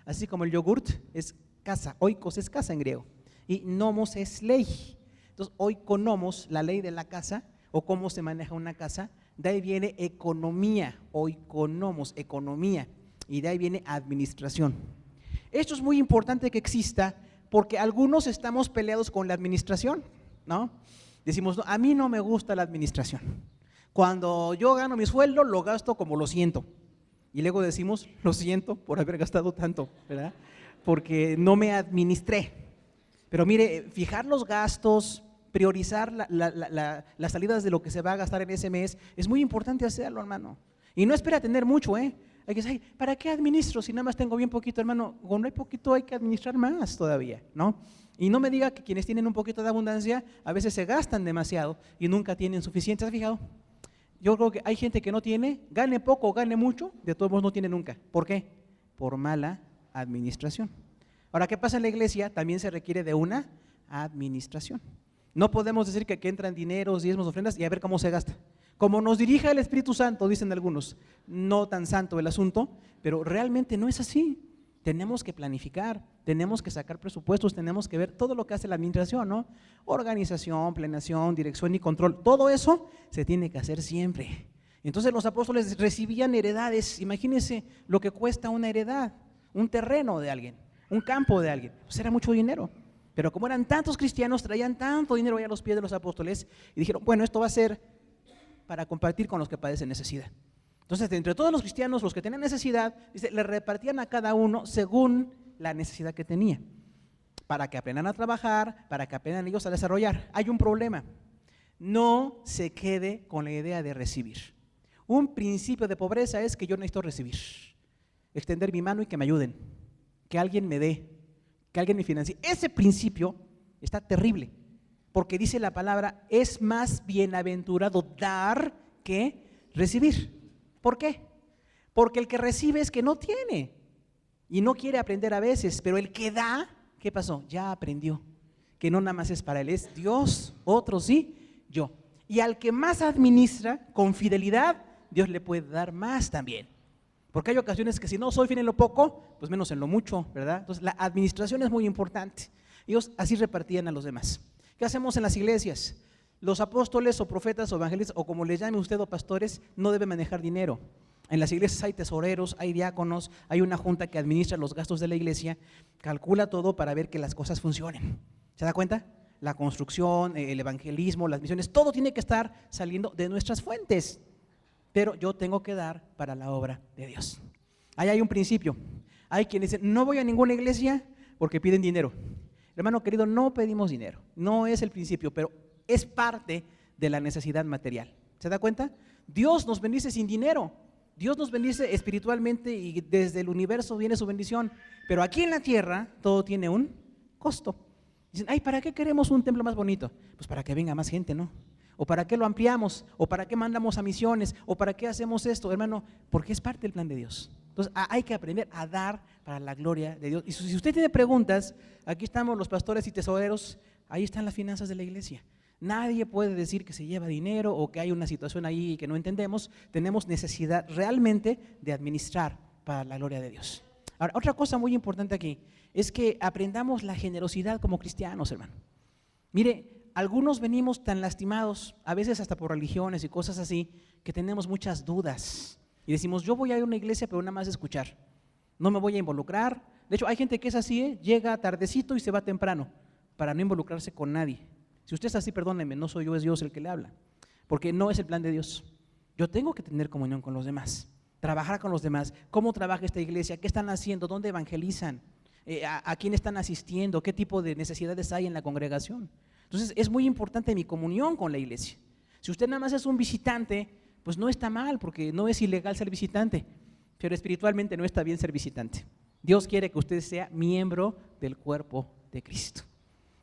así como el yogurt es casa, oikos es casa en griego, y nomos es ley. Entonces, oikonomos, la ley de la casa, o cómo se maneja una casa, de ahí viene economía, oikonomos, economía, y de ahí viene administración. Esto es muy importante que exista, porque algunos estamos peleados con la administración, ¿no? Decimos, no, a mí no me gusta la administración. Cuando yo gano mi sueldo, lo gasto como lo siento. Y luego decimos, lo siento por haber gastado tanto, ¿verdad? Porque no me administré. Pero mire, fijar los gastos, priorizar las salidas de lo que se va a gastar en ese mes, es muy importante hacerlo, hermano. Y no espera tener mucho, Hay que decir, ¿para qué administro si nada más tengo bien poquito, hermano? Cuando hay poquito hay que administrar más todavía, ¿no? Y no me diga que quienes tienen un poquito de abundancia a veces se gastan demasiado y nunca tienen suficiente. ¿Has fijado? Yo creo que hay gente que no tiene, gane poco o gane mucho, de todos modos no tiene nunca. ¿Por qué? Por mala administración. Ahora, ¿qué pasa en la iglesia? También se requiere de una administración. No podemos decir que aquí entran dineros, diezmos, ofrendas y a ver cómo se gasta. Como nos dirija el Espíritu Santo, dicen algunos, no tan santo el asunto, pero realmente no es así. Tenemos que planificar, tenemos que sacar presupuestos, tenemos que ver todo lo que hace la administración, ¿no? Organización, planeación, dirección y control, todo eso se tiene que hacer siempre. Entonces los apóstoles recibían heredades, imagínense lo que cuesta una heredad, un terreno de alguien, un campo de alguien, pues era mucho dinero. Pero como eran tantos cristianos, traían tanto dinero ahí a los pies de los apóstoles y dijeron, bueno, esto va a ser para compartir con los que padecen necesidad. Entonces, de entre todos los cristianos, los que tenían necesidad, dice, le repartían a cada uno según la necesidad que tenía, para que aprendan a trabajar, para que aprendan ellos a desarrollar. Hay un problema, no se quede con la idea de recibir. Un principio de pobreza es que yo necesito recibir, extender mi mano y que me ayuden, que alguien me dé, que alguien me financie. Ese principio está terrible. Porque dice la palabra, es más bienaventurado dar que recibir. ¿Por qué? Porque el que recibe es que no tiene y no quiere aprender a veces, pero el que da, ¿qué pasó? Ya aprendió, que no nada más es para él, es Dios, otros sí, yo. Y al que más administra con fidelidad, Dios le puede dar más también. Porque hay ocasiones que si no soy fiel en lo poco, pues menos en lo mucho, ¿verdad? Entonces la administración es muy importante. Ellos así repartían a los demás. ¿Qué hacemos en las iglesias? Los apóstoles o profetas o evangelistas o como les llame usted o pastores no deben manejar dinero. En las iglesias hay tesoreros, hay diáconos, hay una junta que administra los gastos de la iglesia, calcula todo para ver que las cosas funcionen. ¿Se da cuenta? La construcción, el evangelismo, las misiones, todo tiene que estar saliendo de nuestras fuentes. Pero yo tengo que dar para la obra de Dios. Ahí hay un principio. Hay quienes dicen, no voy a ninguna iglesia porque piden dinero. Hermano querido, no pedimos dinero, no es el principio, pero es parte de la necesidad material. ¿Se da cuenta? Dios nos bendice sin dinero, Dios nos bendice espiritualmente y desde el universo viene su bendición, pero aquí en la tierra todo tiene un costo. Dicen, ay, ¿para qué queremos un templo más bonito? Pues para que venga más gente, ¿no? ¿O para qué lo ampliamos? ¿O para qué mandamos a misiones? ¿O para qué hacemos esto? Hermano, porque es parte del plan de Dios. Entonces hay que aprender a dar para la gloria de Dios. Y si usted tiene preguntas, aquí estamos los pastores y tesoreros, ahí están las finanzas de la iglesia. Nadie puede decir que se lleva dinero o que hay una situación ahí que no entendemos. Tenemos necesidad realmente de administrar para la gloria de Dios. Ahora, otra cosa muy importante aquí es que aprendamos la generosidad como cristianos, hermano. Mire, algunos venimos tan lastimados, a veces hasta por religiones y cosas así, que tenemos muchas dudas. Y decimos, yo voy a ir a una iglesia, pero nada más a escuchar. No me voy a involucrar. De hecho, hay gente que es así, llega tardecito y se va temprano, para no involucrarse con nadie. Si usted es así, perdóneme, no soy yo, es Dios el que le habla. Porque no es el plan de Dios. Yo tengo que tener comunión con los demás, trabajar con los demás. ¿Cómo trabaja esta iglesia? ¿Qué están haciendo? ¿Dónde evangelizan? ¿A quién están asistiendo? ¿Qué tipo de necesidades hay en la congregación? Entonces es muy importante mi comunión con la iglesia. Si usted nada más es un visitante, pues no está mal, porque no es ilegal ser visitante, pero espiritualmente no está bien ser visitante. Dios quiere que usted sea miembro del cuerpo de Cristo.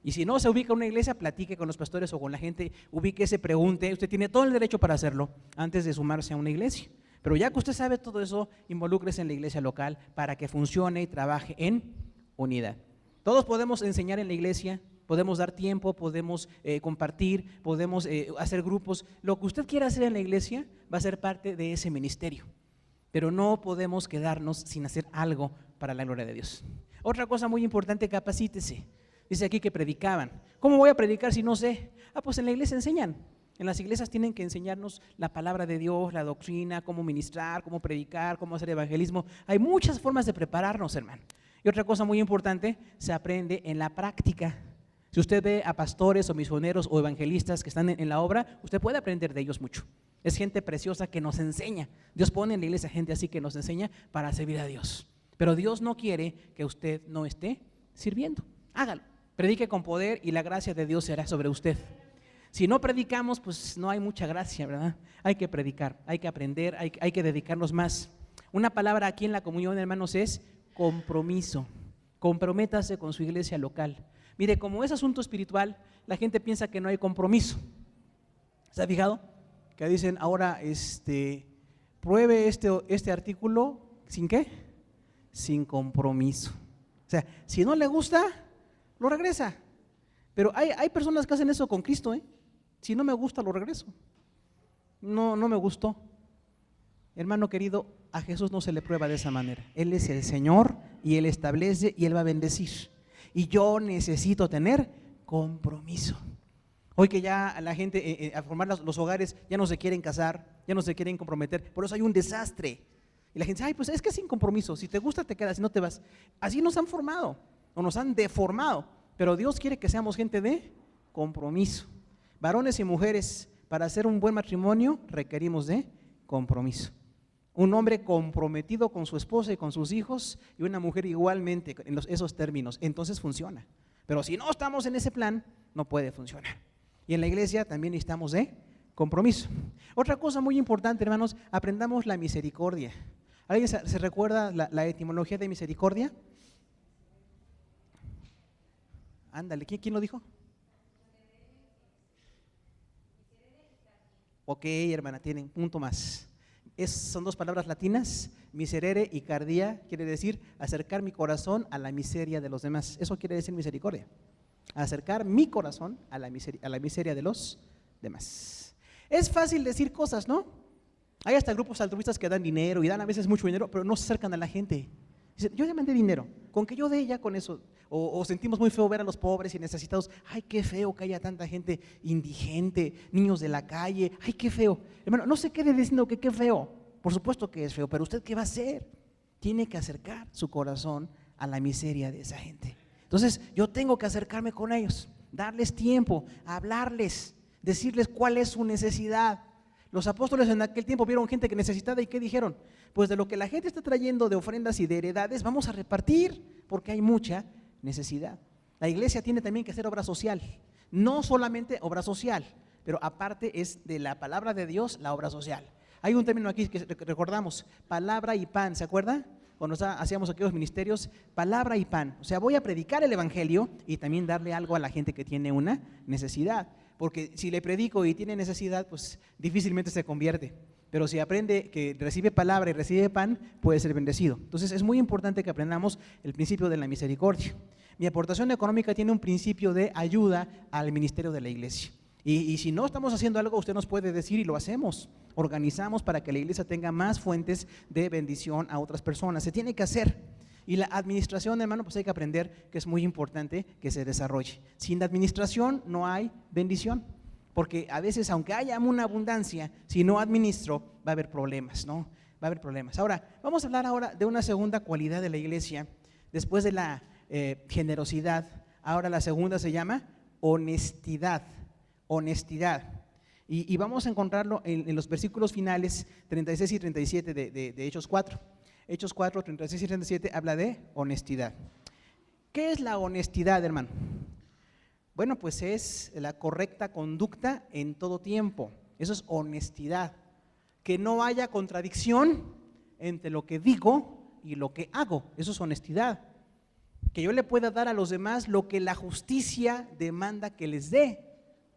Y si no se ubica en una iglesia, platique con los pastores o con la gente, ubíquese, pregunte. Usted tiene todo el derecho para hacerlo antes de sumarse a una iglesia. Pero ya que usted sabe todo eso, involúcrese en la iglesia local para que funcione y trabaje en unidad. Todos podemos enseñar en la iglesia, podemos dar tiempo, podemos compartir, podemos hacer grupos. Lo que usted quiera hacer en la iglesia va a ser parte de ese ministerio. Pero no podemos quedarnos sin hacer algo para la gloria de Dios. Otra cosa muy importante, capacítese. Dice aquí que predicaban. ¿Cómo voy a predicar si no sé? Pues en la iglesia enseñan. En las iglesias tienen que enseñarnos la palabra de Dios, la doctrina, cómo ministrar, cómo predicar, cómo hacer evangelismo. Hay muchas formas de prepararnos, hermano. Y otra cosa muy importante, se aprende en la práctica. Si usted ve a pastores o misioneros o evangelistas que están en la obra, usted puede aprender de ellos mucho. Es gente preciosa que nos enseña. Dios pone en la iglesia gente así que nos enseña para servir a Dios. Pero Dios no quiere que usted no esté sirviendo. Hágalo. Predique con poder y la gracia de Dios será sobre usted. Si no predicamos, pues no hay mucha gracia, ¿verdad? Hay que predicar, hay que aprender, hay que dedicarnos más. Una palabra aquí en la comunión, hermanos, es compromiso. Comprométase con su iglesia local. Mire, como es asunto espiritual, la gente piensa que no hay compromiso. ¿Se ha fijado? Que dicen ahora, pruebe este artículo, ¿sin qué? Sin compromiso. O sea, si no le gusta, lo regresa. Pero hay personas que hacen eso con Cristo, Si no me gusta, lo regreso. No me gustó. Hermano querido, a Jesús no se le prueba de esa manera. Él es el Señor y Él establece y Él va a bendecir. Y yo necesito tener compromiso. Hoy que ya la gente a formar los hogares ya no se quieren casar, ya no se quieren comprometer, por eso hay un desastre. Y la gente dice, pues es que sin compromiso, si te gusta te quedas, si no te vas. Así nos han formado o nos han deformado, pero Dios quiere que seamos gente de compromiso. Varones y mujeres, para hacer un buen matrimonio requerimos de compromiso. Un hombre comprometido con su esposa y con sus hijos y una mujer igualmente en esos términos, entonces funciona. Pero si no estamos en ese plan, no puede funcionar. Y en la iglesia también necesitamos de compromiso. Otra cosa muy importante, hermanos, aprendamos la misericordia. ¿Alguien se recuerda la etimología de misericordia? Ándale, ¿quién lo dijo? Ok, hermana, tienen punto más. Son dos palabras latinas, miserere y cardia, quiere decir acercar mi corazón a la miseria de los demás. Eso quiere decir misericordia. Acercar mi corazón a la miseria de los demás. Es fácil decir cosas, ¿no? Hay hasta grupos altruistas que dan dinero y dan a veces mucho dinero, pero no se acercan a la gente. Dicen, yo ya mandé dinero, con que yo dé ya con eso. O sentimos muy feo ver a los pobres y necesitados. Ay, qué feo que haya tanta gente indigente, niños de la calle. Ay, qué feo. Hermano, no se quede diciendo que qué feo. Por supuesto que es feo, pero ¿usted qué va a hacer? Tiene que acercar su corazón a la miseria de esa gente. Entonces, yo tengo que acercarme con ellos, darles tiempo, hablarles, decirles cuál es su necesidad. Los apóstoles en aquel tiempo vieron gente que necesitaba y ¿qué dijeron? Pues de lo que la gente está trayendo de ofrendas y de heredades vamos a repartir porque hay mucha necesidad. La iglesia tiene también que hacer obra social, no solamente obra social, pero aparte es de la palabra de Dios la obra social. Hay un término aquí que recordamos, palabra y pan, ¿se acuerda? Cuando hacíamos aquellos ministerios, palabra y pan. O sea, voy a predicar el evangelio y también darle algo a la gente que tiene una necesidad. Porque si le predico y tiene necesidad, pues difícilmente se convierte. Pero si aprende que recibe palabra y recibe pan, puede ser bendecido. Entonces es muy importante que aprendamos el principio de la misericordia. Mi aportación económica tiene un principio de ayuda al ministerio de la iglesia. Y si no estamos haciendo algo, usted nos puede decir y lo hacemos. Organizamos para que la iglesia tenga más fuentes de bendición a otras personas. Se tiene que hacer. Y la administración, hermano, pues hay que aprender que es muy importante que se desarrolle. Sin administración no hay bendición, porque a veces, aunque haya una abundancia, si no administro, va a haber problemas, ¿no? Va a haber problemas. Ahora, vamos a hablar ahora de una segunda cualidad de la iglesia. Después de la generosidad, ahora la segunda se llama honestidad. Honestidad. Y vamos a encontrarlo en los versículos finales 36 y 37 de Hechos 4. Hechos 4, 36 y 37 habla de honestidad. ¿Qué es la honestidad, hermano? Bueno, pues es la correcta conducta en todo tiempo. Eso es honestidad. Que no haya contradicción entre lo que digo y lo que hago. Eso es honestidad. Que yo le pueda dar a los demás lo que la justicia demanda que les dé.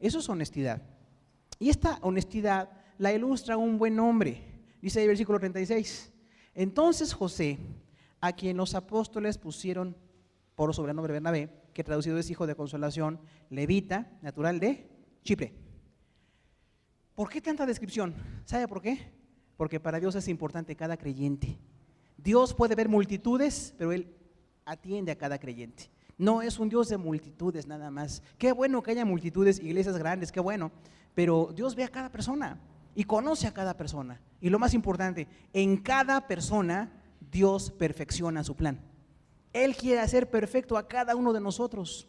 Eso es honestidad. Y esta honestidad la ilustra un buen hombre. Dice el versículo 36. Entonces José, a quien los apóstoles pusieron por sobrenombre Bernabé, que traducido es hijo de consolación, levita, natural de Chipre. ¿Por qué tanta descripción? ¿Sabe por qué? Porque para Dios es importante cada creyente. Dios puede ver multitudes, pero Él atiende a cada creyente. No es un Dios de multitudes nada más. Qué bueno que haya multitudes, iglesias grandes, qué bueno, pero Dios ve a cada persona y conoce a cada persona. Y lo más importante, en cada persona Dios perfecciona su plan. Él quiere hacer perfecto a cada uno de nosotros.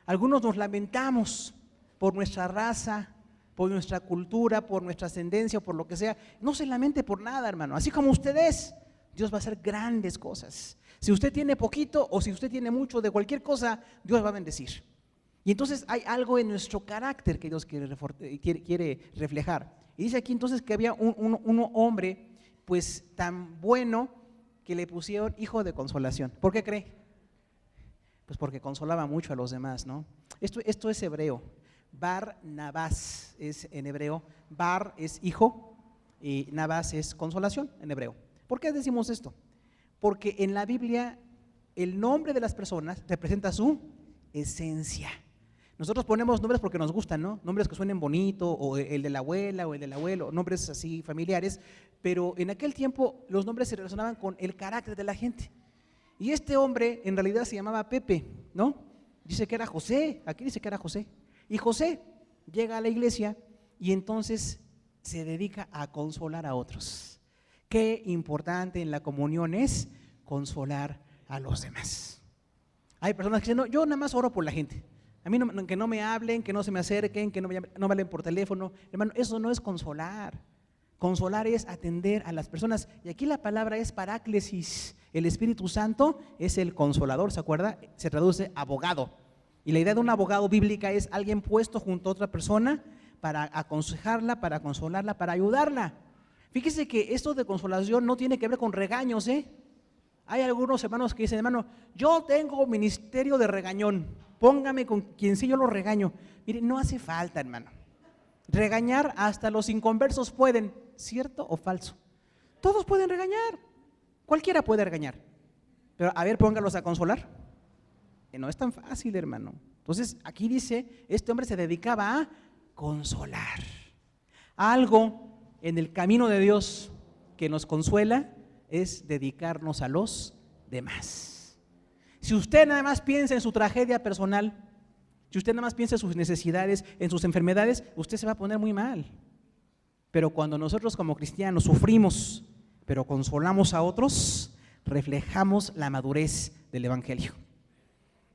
Algunos nos lamentamos por nuestra raza, por nuestra cultura, por nuestra ascendencia, por lo que sea. No se lamente por nada, hermano. Así como usted es, Dios va a hacer grandes cosas. Si usted tiene poquito o si usted tiene mucho de cualquier cosa, Dios va a bendecir. Y entonces hay algo en nuestro carácter que Dios quiere reflejar. Y dice aquí entonces que había un hombre pues tan bueno que le pusieron hijo de consolación. ¿Por qué cree? Pues porque consolaba mucho a los demás, ¿no? Esto es hebreo. Bar Nabás es en hebreo. Bar es hijo y Nabás es consolación en hebreo. ¿Por qué decimos esto? Porque en la Biblia el nombre de las personas representa su esencia. Nosotros ponemos nombres porque nos gustan, ¿no? Nombres que suenen bonito, o el de la abuela o el del abuelo, nombres así familiares, pero en aquel tiempo los nombres se relacionaban con el carácter de la gente. Y este hombre en realidad se llamaba Pepe, ¿no? Dice que era José, aquí dice que era José. Y José llega a la iglesia y entonces se dedica a consolar a otros. Qué importante en la comunión es consolar a los demás. Hay personas que dicen, no, yo nada más oro por la gente. A mí no, que no me hablen, que no se me acerquen, que no me hablen por teléfono. Hermano, eso no es consolar. Consolar es atender a las personas. Y aquí la palabra es paráclesis. El Espíritu Santo es el consolador, ¿se acuerda? Se traduce abogado. Y la idea de un abogado bíblica es alguien puesto junto a otra persona para aconsejarla, para consolarla, para ayudarla. Fíjese que esto de consolación no tiene que ver con regaños, ¿eh? Hay algunos hermanos que dicen, hermano, yo tengo ministerio de regañón, póngame con quien sí yo lo regaño. Mire, no hace falta, hermano. Regañar hasta los inconversos pueden, ¿cierto o falso? Todos pueden regañar, cualquiera puede regañar. Pero a ver, póngalos a consolar. No es tan fácil, hermano. Entonces, aquí dice, este hombre se dedicaba a consolar. Algo en el camino de Dios que nos consuela es dedicarnos a los demás. Si usted nada más piensa en su tragedia personal, si usted nada más piensa en sus necesidades, en sus enfermedades, usted se va a poner muy mal. Pero cuando nosotros como cristianos sufrimos, pero consolamos a otros, reflejamos la madurez del evangelio.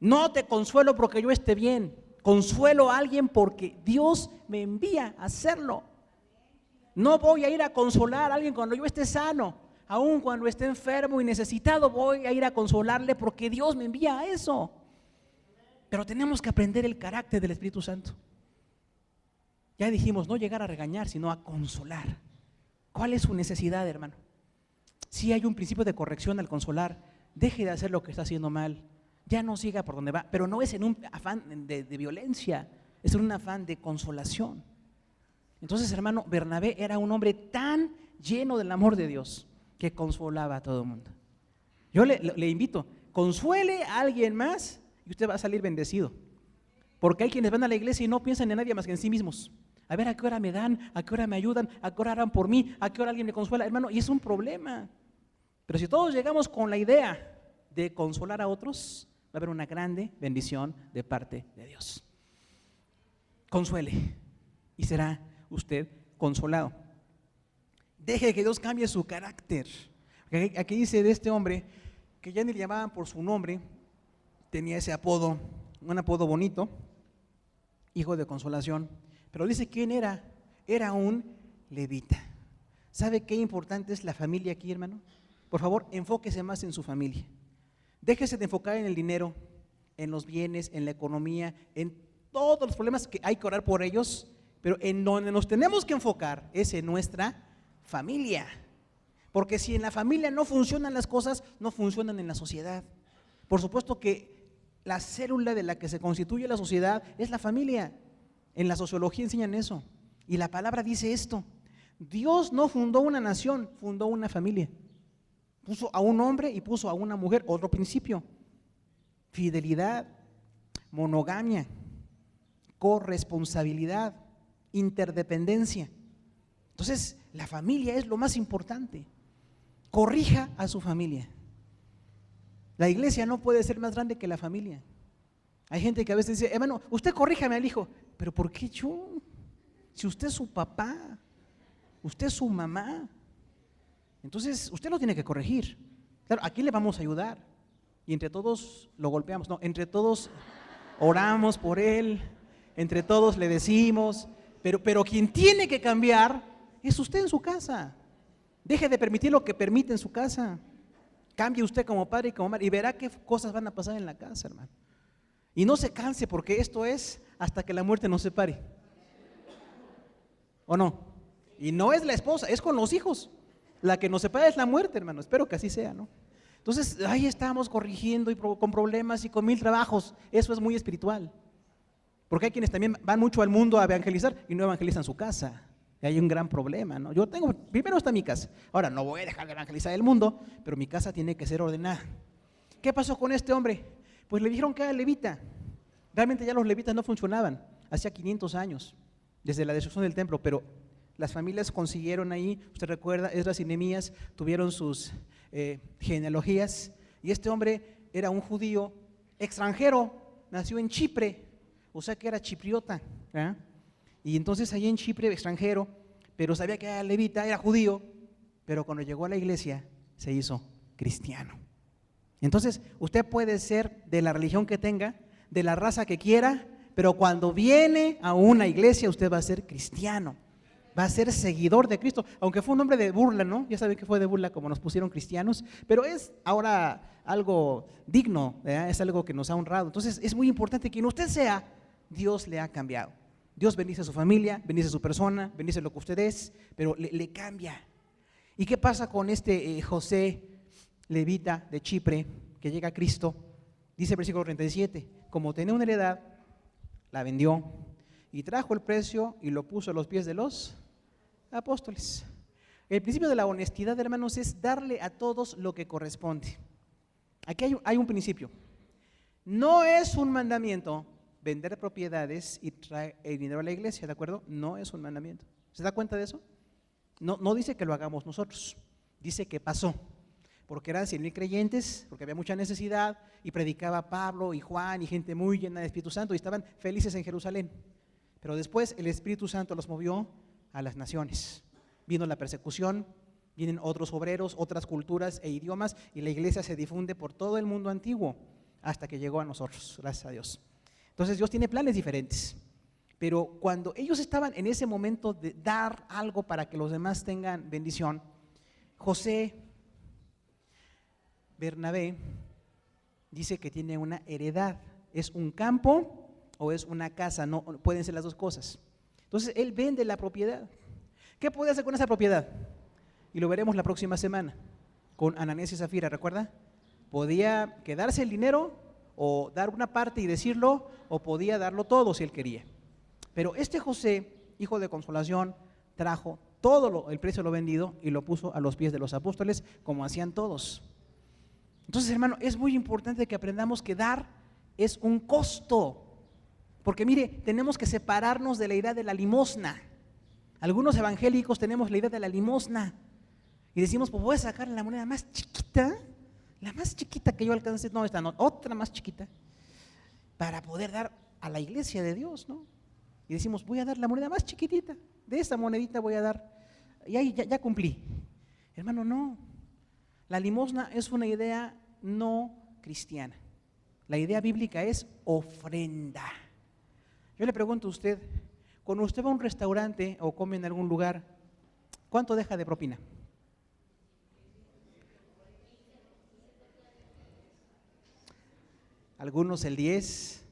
No te consuelo porque yo esté bien, consuelo a alguien porque Dios me envía a hacerlo. No voy a ir a consolar a alguien cuando yo esté sano, aun cuando esté enfermo y necesitado, voy a ir a consolarle porque Dios me envía a eso. Pero tenemos que aprender el carácter del Espíritu Santo. Ya dijimos, no llegar a regañar, sino a consolar. ¿Cuál es su necesidad, hermano? Si hay un principio de corrección al consolar, deje de hacer lo que está haciendo mal, ya no siga por donde va, pero no es en un afán de violencia, es en un afán de consolación. Entonces, hermano, Bernabé era un hombre tan lleno del amor de Dios que consolaba a todo el mundo. Yo le invito, consuele a alguien más y usted va a salir bendecido. Porque hay quienes van a la iglesia y no piensan en nadie más que en sí mismos. A ver, ¿a qué hora me dan? ¿A qué hora me ayudan? ¿A qué hora harán por mí? ¿A qué hora alguien me consuela? Hermano, y es un problema. Pero si todos llegamos con la idea de consolar a otros, va a haber una grande bendición de parte de Dios. Consuele y será usted consolado. Deje que Dios cambie su carácter. Aquí dice de este hombre que ya ni le llamaban por su nombre, tenía ese apodo, un apodo bonito, hijo de consolación, pero dice quién era. Era un levita. ¿Sabe qué importante es la familia aquí, hermano? Por favor, enfóquese más en su familia. Déjese de enfocar en el dinero, en los bienes, en la economía, en todos los problemas que hay que orar por ellos, pero en donde nos tenemos que enfocar es en nuestra familia. Porque si en la familia no funcionan las cosas, no funcionan en la sociedad. Por supuesto que la célula de la que se constituye la sociedad es la familia. En la sociología enseñan eso. Y la palabra dice esto: Dios no fundó una nación, fundó una familia. Puso a un hombre y puso a una mujer, otro principio: fidelidad, monogamia, corresponsabilidad, interdependencia. Entonces, la familia es lo más importante. Corrija a su familia. La iglesia no puede ser más grande que la familia. Hay gente que a veces dice: hermano, usted corríjame al hijo. ¿Pero por qué yo? Si usted es su papá, usted es su mamá. Entonces, usted lo tiene que corregir. Claro, aquí le vamos a ayudar. Y entre todos lo golpeamos. No, entre todos oramos por él. Entre todos le decimos. Pero quien tiene que cambiar es usted en su casa. Deje de permitir lo que permite en su casa. Cambie usted como padre y como madre y verá qué cosas van a pasar en la casa, hermano. Y no se canse, porque esto es hasta que la muerte nos separe. ¿O no? Y no es la esposa, es con los hijos. La que nos separa es la muerte, hermano. Espero que así sea, ¿no? Entonces, ahí estamos corrigiendo y con problemas y con 1000 trabajos. Eso es muy espiritual. Porque hay quienes también van mucho al mundo a evangelizar y no evangelizan su casa. Y hay un gran problema, ¿no? Primero está mi casa. Ahora, no voy a dejar de evangelizar el mundo, pero mi casa tiene que ser ordenada. ¿Qué pasó con este hombre? Pues le dijeron que era levita. Realmente ya los levitas no funcionaban. Hacía 500 años, desde la destrucción del templo, pero las familias consiguieron ahí, usted recuerda, Esdras y Nehemías tuvieron sus genealogías, y este hombre era un judío extranjero, nació en Chipre, o sea que era chipriota, ¿eh? Y entonces ahí en Chipre, extranjero, pero sabía que era levita, era judío, pero cuando llegó a la iglesia se hizo cristiano. Entonces, usted puede ser de la religión que tenga, de la raza que quiera, pero cuando viene a una iglesia usted va a ser cristiano, va a ser seguidor de Cristo, aunque fue un hombre de burla, ¿no? Ya saben que fue de burla como nos pusieron cristianos, pero es ahora algo digno, ¿verdad? Es algo que nos ha honrado. Entonces, es muy importante que quien usted sea, Dios le ha cambiado. Dios bendice a su familia, bendice a su persona, bendice lo que usted es, pero le cambia. ¿Y qué pasa con este José, levita de Chipre, que llega a Cristo? Dice el versículo 37, como tenía una heredad, la vendió y trajo el precio y lo puso a los pies de los apóstoles. El principio de la honestidad, hermanos, es darle a todos lo que corresponde. Aquí hay un principio. No es un mandamiento vender propiedades y traer el dinero a la iglesia, ¿de acuerdo? No es un mandamiento. ¿Se da cuenta de eso? No dice que lo hagamos nosotros, dice que pasó, porque eran 100,000 creyentes, porque había mucha necesidad, y predicaba Pablo y Juan y gente muy llena de Espíritu Santo, y estaban felices en Jerusalén. Pero después el Espíritu Santo los movió a las naciones. Vino la persecución, vienen otros obreros, otras culturas e idiomas, y la iglesia se difunde por todo el mundo antiguo, hasta que llegó a nosotros, gracias a Dios. Entonces Dios tiene planes diferentes, pero cuando ellos estaban en ese momento de dar algo para que los demás tengan bendición, José, Bernabé, dice que tiene una heredad. ¿Es un campo o es una casa? No, pueden ser las dos cosas. Entonces él vende la propiedad. ¿Qué puede hacer con esa propiedad? Y lo veremos la próxima semana con Ananías y Zafira, ¿recuerda? Podía quedarse el dinero o dar una parte y decirlo, o podía darlo todo si él quería. Pero este José, hijo de consolación, trajo todo el precio de lo vendido y lo puso a los pies de los apóstoles, como hacían todos. Entonces, hermano, es muy importante que aprendamos que dar es un costo, porque mire, tenemos que separarnos de la idea de la limosna. Algunos evangélicos tenemos la idea de la limosna y decimos, pues voy a sacar la moneda más chiquita, La más chiquita que yo alcancé, no, esta no, otra más chiquita, para poder dar a la iglesia de Dios, ¿no? Y decimos, voy a dar la moneda más chiquitita, de esta monedita voy a dar, y ahí ya cumplí. Hermano, no. La limosna es una idea no cristiana. La idea bíblica es ofrenda. Yo le pregunto a usted, cuando usted va a un restaurante o come en algún lugar, ¿cuánto deja de propina? Algunos el 10,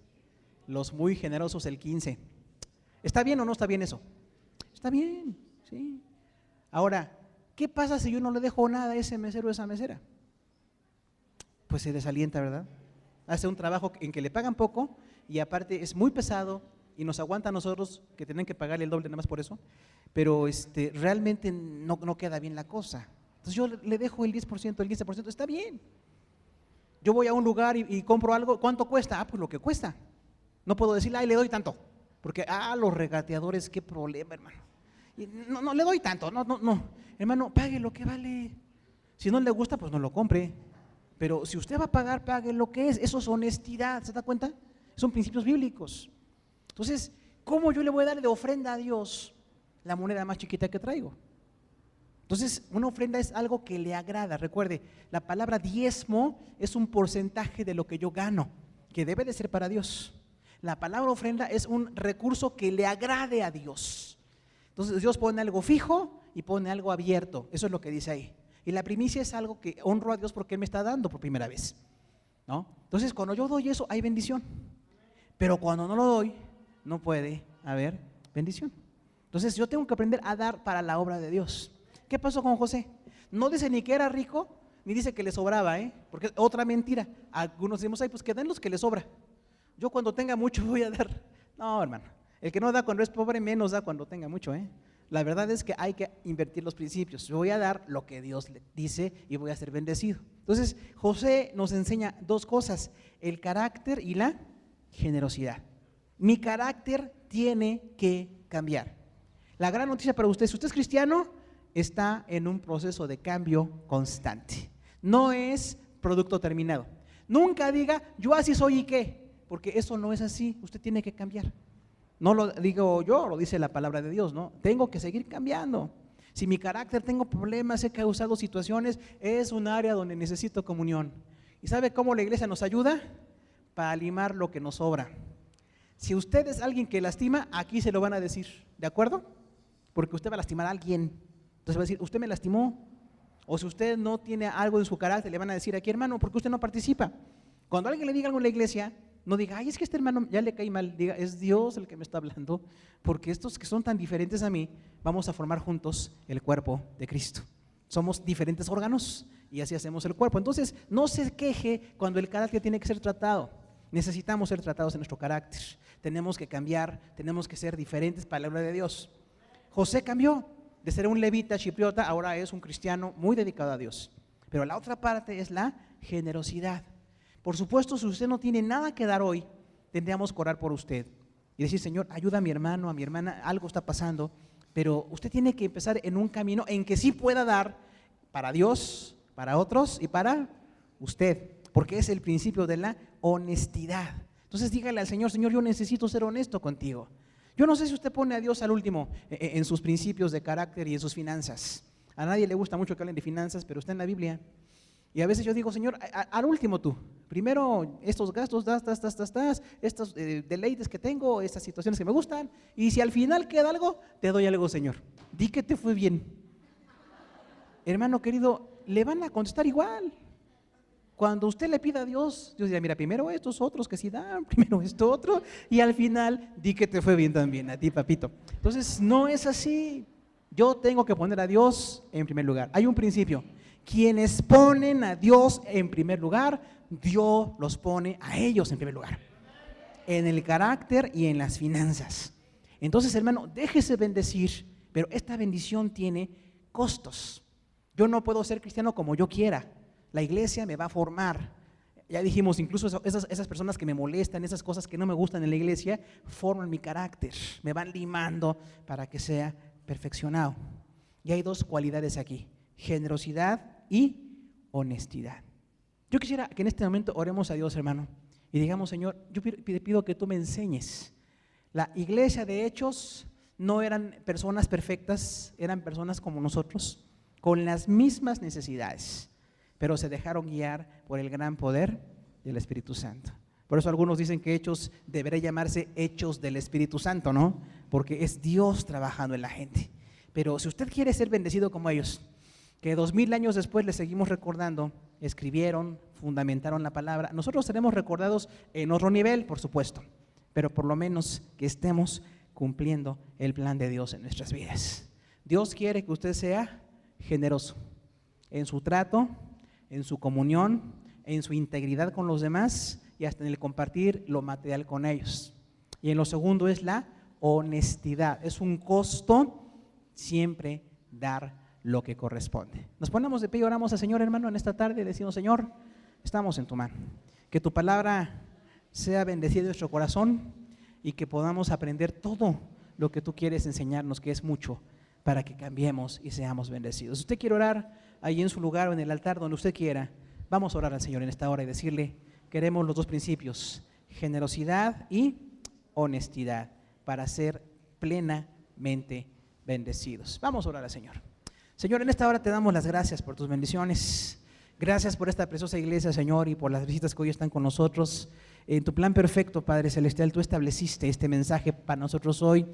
los muy generosos el 15. ¿Está bien o no está bien eso? Está bien, sí. Ahora, ¿qué pasa si yo no le dejo nada a ese mesero o esa mesera? Pues se desalienta, ¿verdad? Hace un trabajo en que le pagan poco y aparte es muy pesado y nos aguanta a nosotros que tienen que pagarle el doble nada más por eso, pero realmente no queda bien la cosa. Entonces yo le dejo el 10%, el 15%, está bien. Yo voy a un lugar y compro algo, ¿cuánto cuesta? Pues lo que cuesta. No puedo decirle, le doy tanto, porque los regateadores, qué problema, hermano. Y no le doy tanto, no, hermano, pague lo que vale. Si no le gusta, pues no lo compre. Pero si usted va a pagar, pague lo que es. Eso es honestidad, ¿se da cuenta? Son principios bíblicos. Entonces, ¿cómo yo le voy a dar de ofrenda a Dios la moneda más chiquita que traigo? Entonces, una ofrenda es algo que le agrada. Recuerde, la palabra diezmo es un porcentaje de lo que yo gano, que debe de ser para Dios. La palabra ofrenda es un recurso que le agrade a Dios. Entonces, Dios pone algo fijo y pone algo abierto. Eso es lo que dice ahí. Y la primicia es algo que honro a Dios porque Él me está dando por primera vez, ¿no? Entonces, cuando yo doy eso, hay bendición. Pero cuando no lo doy, no puede haber bendición. Entonces, yo tengo que aprender a dar para la obra de Dios. ¿Qué pasó con José? No dice ni que era rico, ni dice que le sobraba, porque otra mentira. Algunos decimos, pues que den los que le sobra. Yo cuando tenga mucho voy a dar. No, hermano, el que no da cuando es pobre, menos da cuando tenga mucho, La verdad es que hay que invertir los principios. Yo voy a dar lo que Dios le dice y voy a ser bendecido. Entonces, José nos enseña dos cosas, el carácter y la generosidad. Mi carácter tiene que cambiar. La gran noticia para usted, si usted es cristiano, está en un proceso de cambio constante. No es producto terminado. Nunca diga, yo así soy y qué, porque eso no es así, usted tiene que cambiar. No lo digo yo, lo dice la palabra de Dios, ¿no? Tengo que seguir cambiando. Si mi carácter, tengo problemas, he causado situaciones, es un área donde necesito comunión. ¿Y sabe cómo la iglesia nos ayuda? Para limar lo que nos sobra. Si usted es alguien que lastima, aquí se lo van a decir, ¿de acuerdo? Porque usted va a lastimar a alguien. Entonces va a decir, usted me lastimó. O si usted no tiene algo en su carácter, le van a decir aquí, hermano, ¿por qué usted no participa? Cuando alguien le diga algo en la iglesia, no diga, es que este hermano ya le cae mal. Diga, es Dios el que me está hablando, porque estos que son tan diferentes a mí, vamos a formar juntos el cuerpo de Cristo. Somos diferentes órganos y así hacemos el cuerpo. Entonces, no se queje cuando el carácter tiene que ser tratado. Necesitamos ser tratados en nuestro carácter. Tenemos que cambiar, tenemos que ser diferentes para la gloria de Dios. José cambió. De ser un levita chipriota, ahora es un cristiano muy dedicado a Dios. Pero la otra parte es la generosidad. Por supuesto, si usted no tiene nada que dar hoy, tendríamos que orar por usted y decir, Señor, ayuda a mi hermano, a mi hermana, algo está pasando, pero usted tiene que empezar en un camino en que sí pueda dar para Dios, para otros y para usted, porque es el principio de la honestidad. Entonces dígale al Señor, Señor, yo necesito ser honesto contigo. Yo no sé si usted pone a Dios al último en sus principios de carácter y en sus finanzas. A nadie le gusta mucho que hablen de finanzas, pero está en la Biblia. Y a veces yo digo, Señor, al último tú. Primero estos gastos, estos deleites que tengo, estas situaciones que me gustan. Y si al final queda algo, te doy algo, Señor. Di que te fue bien. Hermano querido, le van a contestar igual. Cuando usted le pida a Dios, Dios dirá, mira, primero estos otros que sí dan, primero esto otro, y al final di que te fue bien también, a ti, papito. Entonces, no es así. Yo tengo que poner a Dios en primer lugar. Hay un principio. Quienes ponen a Dios en primer lugar, Dios los pone a ellos en primer lugar. En el carácter y en las finanzas. Entonces, hermano, déjese bendecir, pero esta bendición tiene costos. Yo no puedo ser cristiano como yo quiera. La iglesia me va a formar. Ya dijimos, incluso esas personas que me molestan, esas cosas que no me gustan en la iglesia, forman mi carácter, me van limando para que sea perfeccionado. Y hay dos cualidades aquí, generosidad y honestidad. Yo quisiera que en este momento oremos a Dios, hermano, y digamos: Señor, yo te pido que tú me enseñes. La iglesia de Hechos no eran personas perfectas, eran personas como nosotros, con las mismas necesidades, pero se dejaron guiar por el gran poder del Espíritu Santo. Por eso algunos dicen que Hechos debería llamarse Hechos del Espíritu Santo, ¿no? Porque es Dios trabajando en la gente. Pero si usted quiere ser bendecido como ellos, que 2000 años después les seguimos recordando, escribieron, fundamentaron la palabra, nosotros seremos recordados en otro nivel, por supuesto, pero por lo menos que estemos cumpliendo el plan de Dios en nuestras vidas. Dios quiere que usted sea generoso en su trato, en su comunión, en su integridad con los demás y hasta en el compartir lo material con ellos. Y en lo segundo es la honestidad. Es un costo siempre dar lo que corresponde. Nos ponemos de pie y oramos al Señor, hermano, en esta tarde. Decimos: Señor, estamos en tu mano. Que tu palabra sea bendecida en nuestro corazón y que podamos aprender todo lo que tú quieres enseñarnos, que es mucho, para que cambiemos y seamos bendecidos. Si usted quiere orar ahí en su lugar o en el altar, donde usted quiera, vamos a orar al Señor en esta hora y decirle: queremos los dos principios, generosidad y honestidad, para ser plenamente bendecidos. Vamos a orar al Señor. Señor, en esta hora te damos las gracias por tus bendiciones. Gracias por esta preciosa iglesia, Señor, y por las visitas que hoy están con nosotros. En tu plan perfecto, Padre Celestial, tú estableciste este mensaje para nosotros hoy.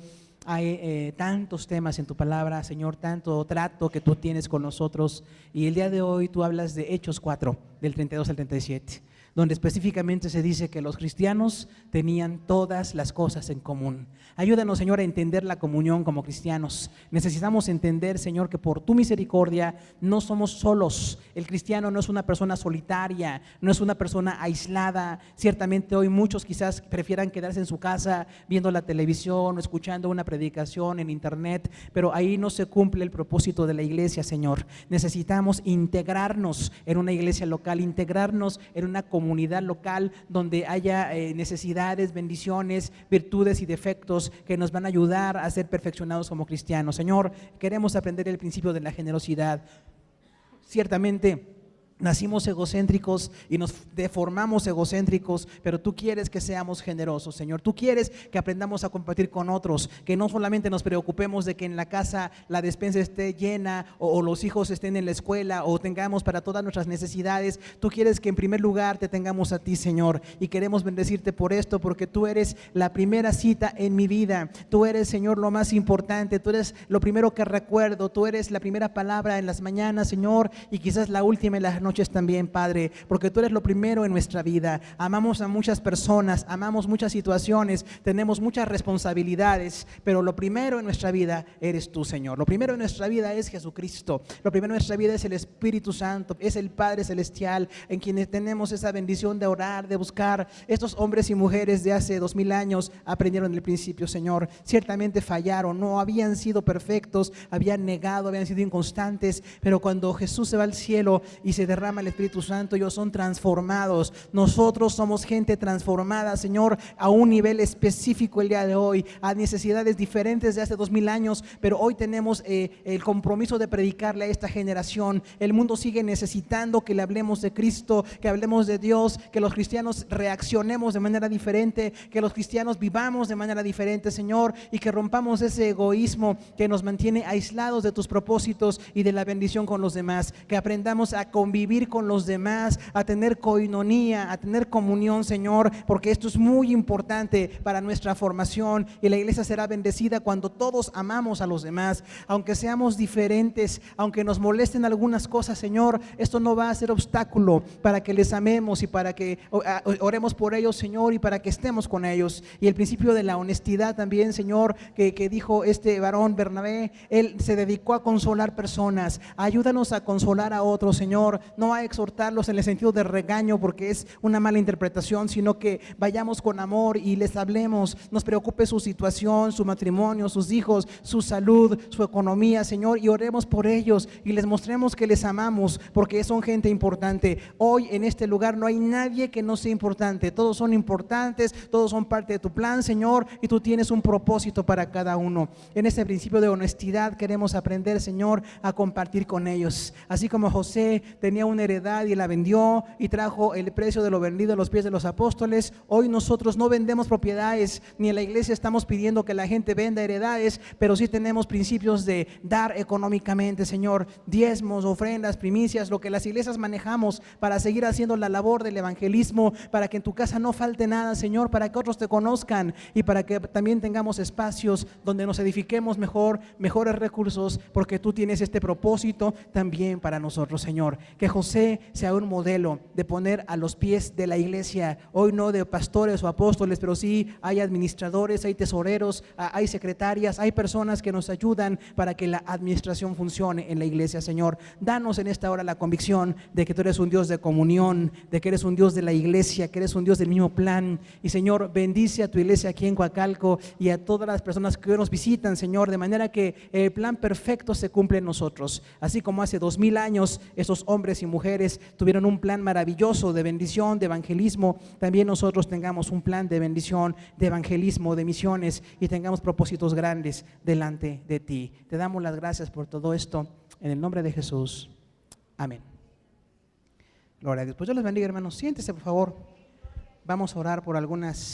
Hay tantos temas en tu palabra, Señor, tanto trato que tú tienes con nosotros. Y el día de hoy tú hablas de Hechos 4, del 32 al 37. Donde específicamente se dice que los cristianos tenían todas las cosas en común. Ayúdanos, Señor, a entender la comunión como cristianos. Necesitamos entender, Señor, que por tu misericordia no somos solos. El cristiano no es una persona solitaria, no es una persona aislada. Ciertamente hoy muchos quizás prefieran quedarse en su casa viendo la televisión o escuchando una predicación en internet, pero ahí no se cumple el propósito de la iglesia, Señor. Necesitamos integrarnos en una iglesia local, integrarnos en una comunidad local donde haya necesidades, bendiciones, virtudes y defectos que nos van a ayudar a ser perfeccionados como cristianos. Señor, queremos aprender el principio de la generosidad. Ciertamente nacimos egocéntricos y nos deformamos egocéntricos, pero tú quieres que seamos generosos, Señor. Tú quieres que aprendamos a compartir con otros, que no solamente nos preocupemos de que en la casa la despensa esté llena o los hijos estén en la escuela o tengamos para todas nuestras necesidades. Tú quieres que en primer lugar te tengamos a ti, Señor, y queremos bendecirte por esto, porque tú eres la primera cita en mi vida. Tú eres, Señor, lo más importante. Tú eres lo primero que recuerdo. Tú eres la primera palabra en las mañanas, Señor, y quizás la última en las noches también, Padre, porque tú eres lo primero en nuestra vida. Amamos a muchas personas, amamos muchas situaciones, tenemos muchas responsabilidades, pero lo primero en nuestra vida eres tú, Señor. Lo primero en nuestra vida es Jesucristo. Lo primero en nuestra vida es el Espíritu Santo, es el Padre Celestial, en quienes tenemos esa bendición de orar, de buscar. Estos hombres y mujeres de hace 2000 años aprendieron el principio, Señor. Ciertamente fallaron, no habían sido perfectos, habían negado, habían sido inconstantes, pero cuando Jesús se va al cielo y se derrama el Espíritu Santo, ellos son transformados. Nosotros somos gente transformada, Señor, a un nivel específico el día de hoy, a necesidades diferentes de hace 2000 años, pero hoy tenemos el compromiso de predicarle a esta generación. El mundo sigue necesitando que le hablemos de Cristo, que hablemos de Dios, que los cristianos reaccionemos de manera diferente, que los cristianos vivamos de manera diferente, Señor, y que rompamos ese egoísmo que nos mantiene aislados de tus propósitos y de la bendición con los demás, que aprendamos a convivir con los demás, a tener coinonía, a tener comunión, Señor, porque esto es muy importante para nuestra formación, y la iglesia será bendecida cuando todos amamos a los demás, aunque seamos diferentes, aunque nos molesten algunas cosas, Señor. Esto no va a ser obstáculo para que les amemos y para que oremos por ellos, Señor, y para que estemos con ellos. Y el principio de la honestidad también, Señor, que dijo este varón Bernabé, él se dedicó a consolar personas. Ayúdanos a consolar a otros, Señor, no a exhortarlos en el sentido de regaño, porque es una mala interpretación, sino que vayamos con amor y les hablemos, nos preocupe su situación, su matrimonio, sus hijos, su salud, su economía, Señor, y oremos por ellos y les mostremos que les amamos, porque son gente importante. Hoy en este lugar no hay nadie que no sea importante, todos son importantes, todos son parte de tu plan, Señor, y tú tienes un propósito para cada uno. En este principio de honestidad queremos aprender, Señor, a compartir con ellos, así como José tenía tenía una heredad y la vendió y trajo el precio de lo vendido a los pies de los apóstoles. Hoy nosotros no vendemos propiedades, ni en la iglesia estamos pidiendo que la gente venda heredades, pero sí tenemos principios de dar económicamente, Señor, diezmos, ofrendas, primicias, lo que las iglesias manejamos para seguir haciendo la labor del evangelismo, para que en tu casa no falte nada, Señor, para que otros te conozcan y para que también tengamos espacios donde nos edifiquemos mejores recursos, porque tú tienes este propósito también para nosotros, Señor. Que José sea un modelo de poner a los pies de la iglesia, hoy no de pastores o apóstoles, pero sí hay administradores, hay tesoreros, hay secretarias, hay personas que nos ayudan para que la administración funcione en la iglesia, Señor. Danos en esta hora la convicción de que tú eres un Dios de comunión, de que eres un Dios de la iglesia, que eres un Dios del mismo plan. Y Señor, bendice a tu iglesia aquí en Coacalco y a todas las personas que hoy nos visitan, Señor, de manera que el plan perfecto se cumple en nosotros. Así como hace 2000 años esos hombres y mujeres tuvieron un plan maravilloso de bendición, de evangelismo, también nosotros tengamos un plan de bendición, de evangelismo, de misiones, y tengamos propósitos grandes delante de ti. Te damos las gracias por todo esto en el nombre de Jesús. Amén. Gloria a Dios. Pues Dios les bendiga, hermanos. Siéntese, por favor. Vamos a orar por algunas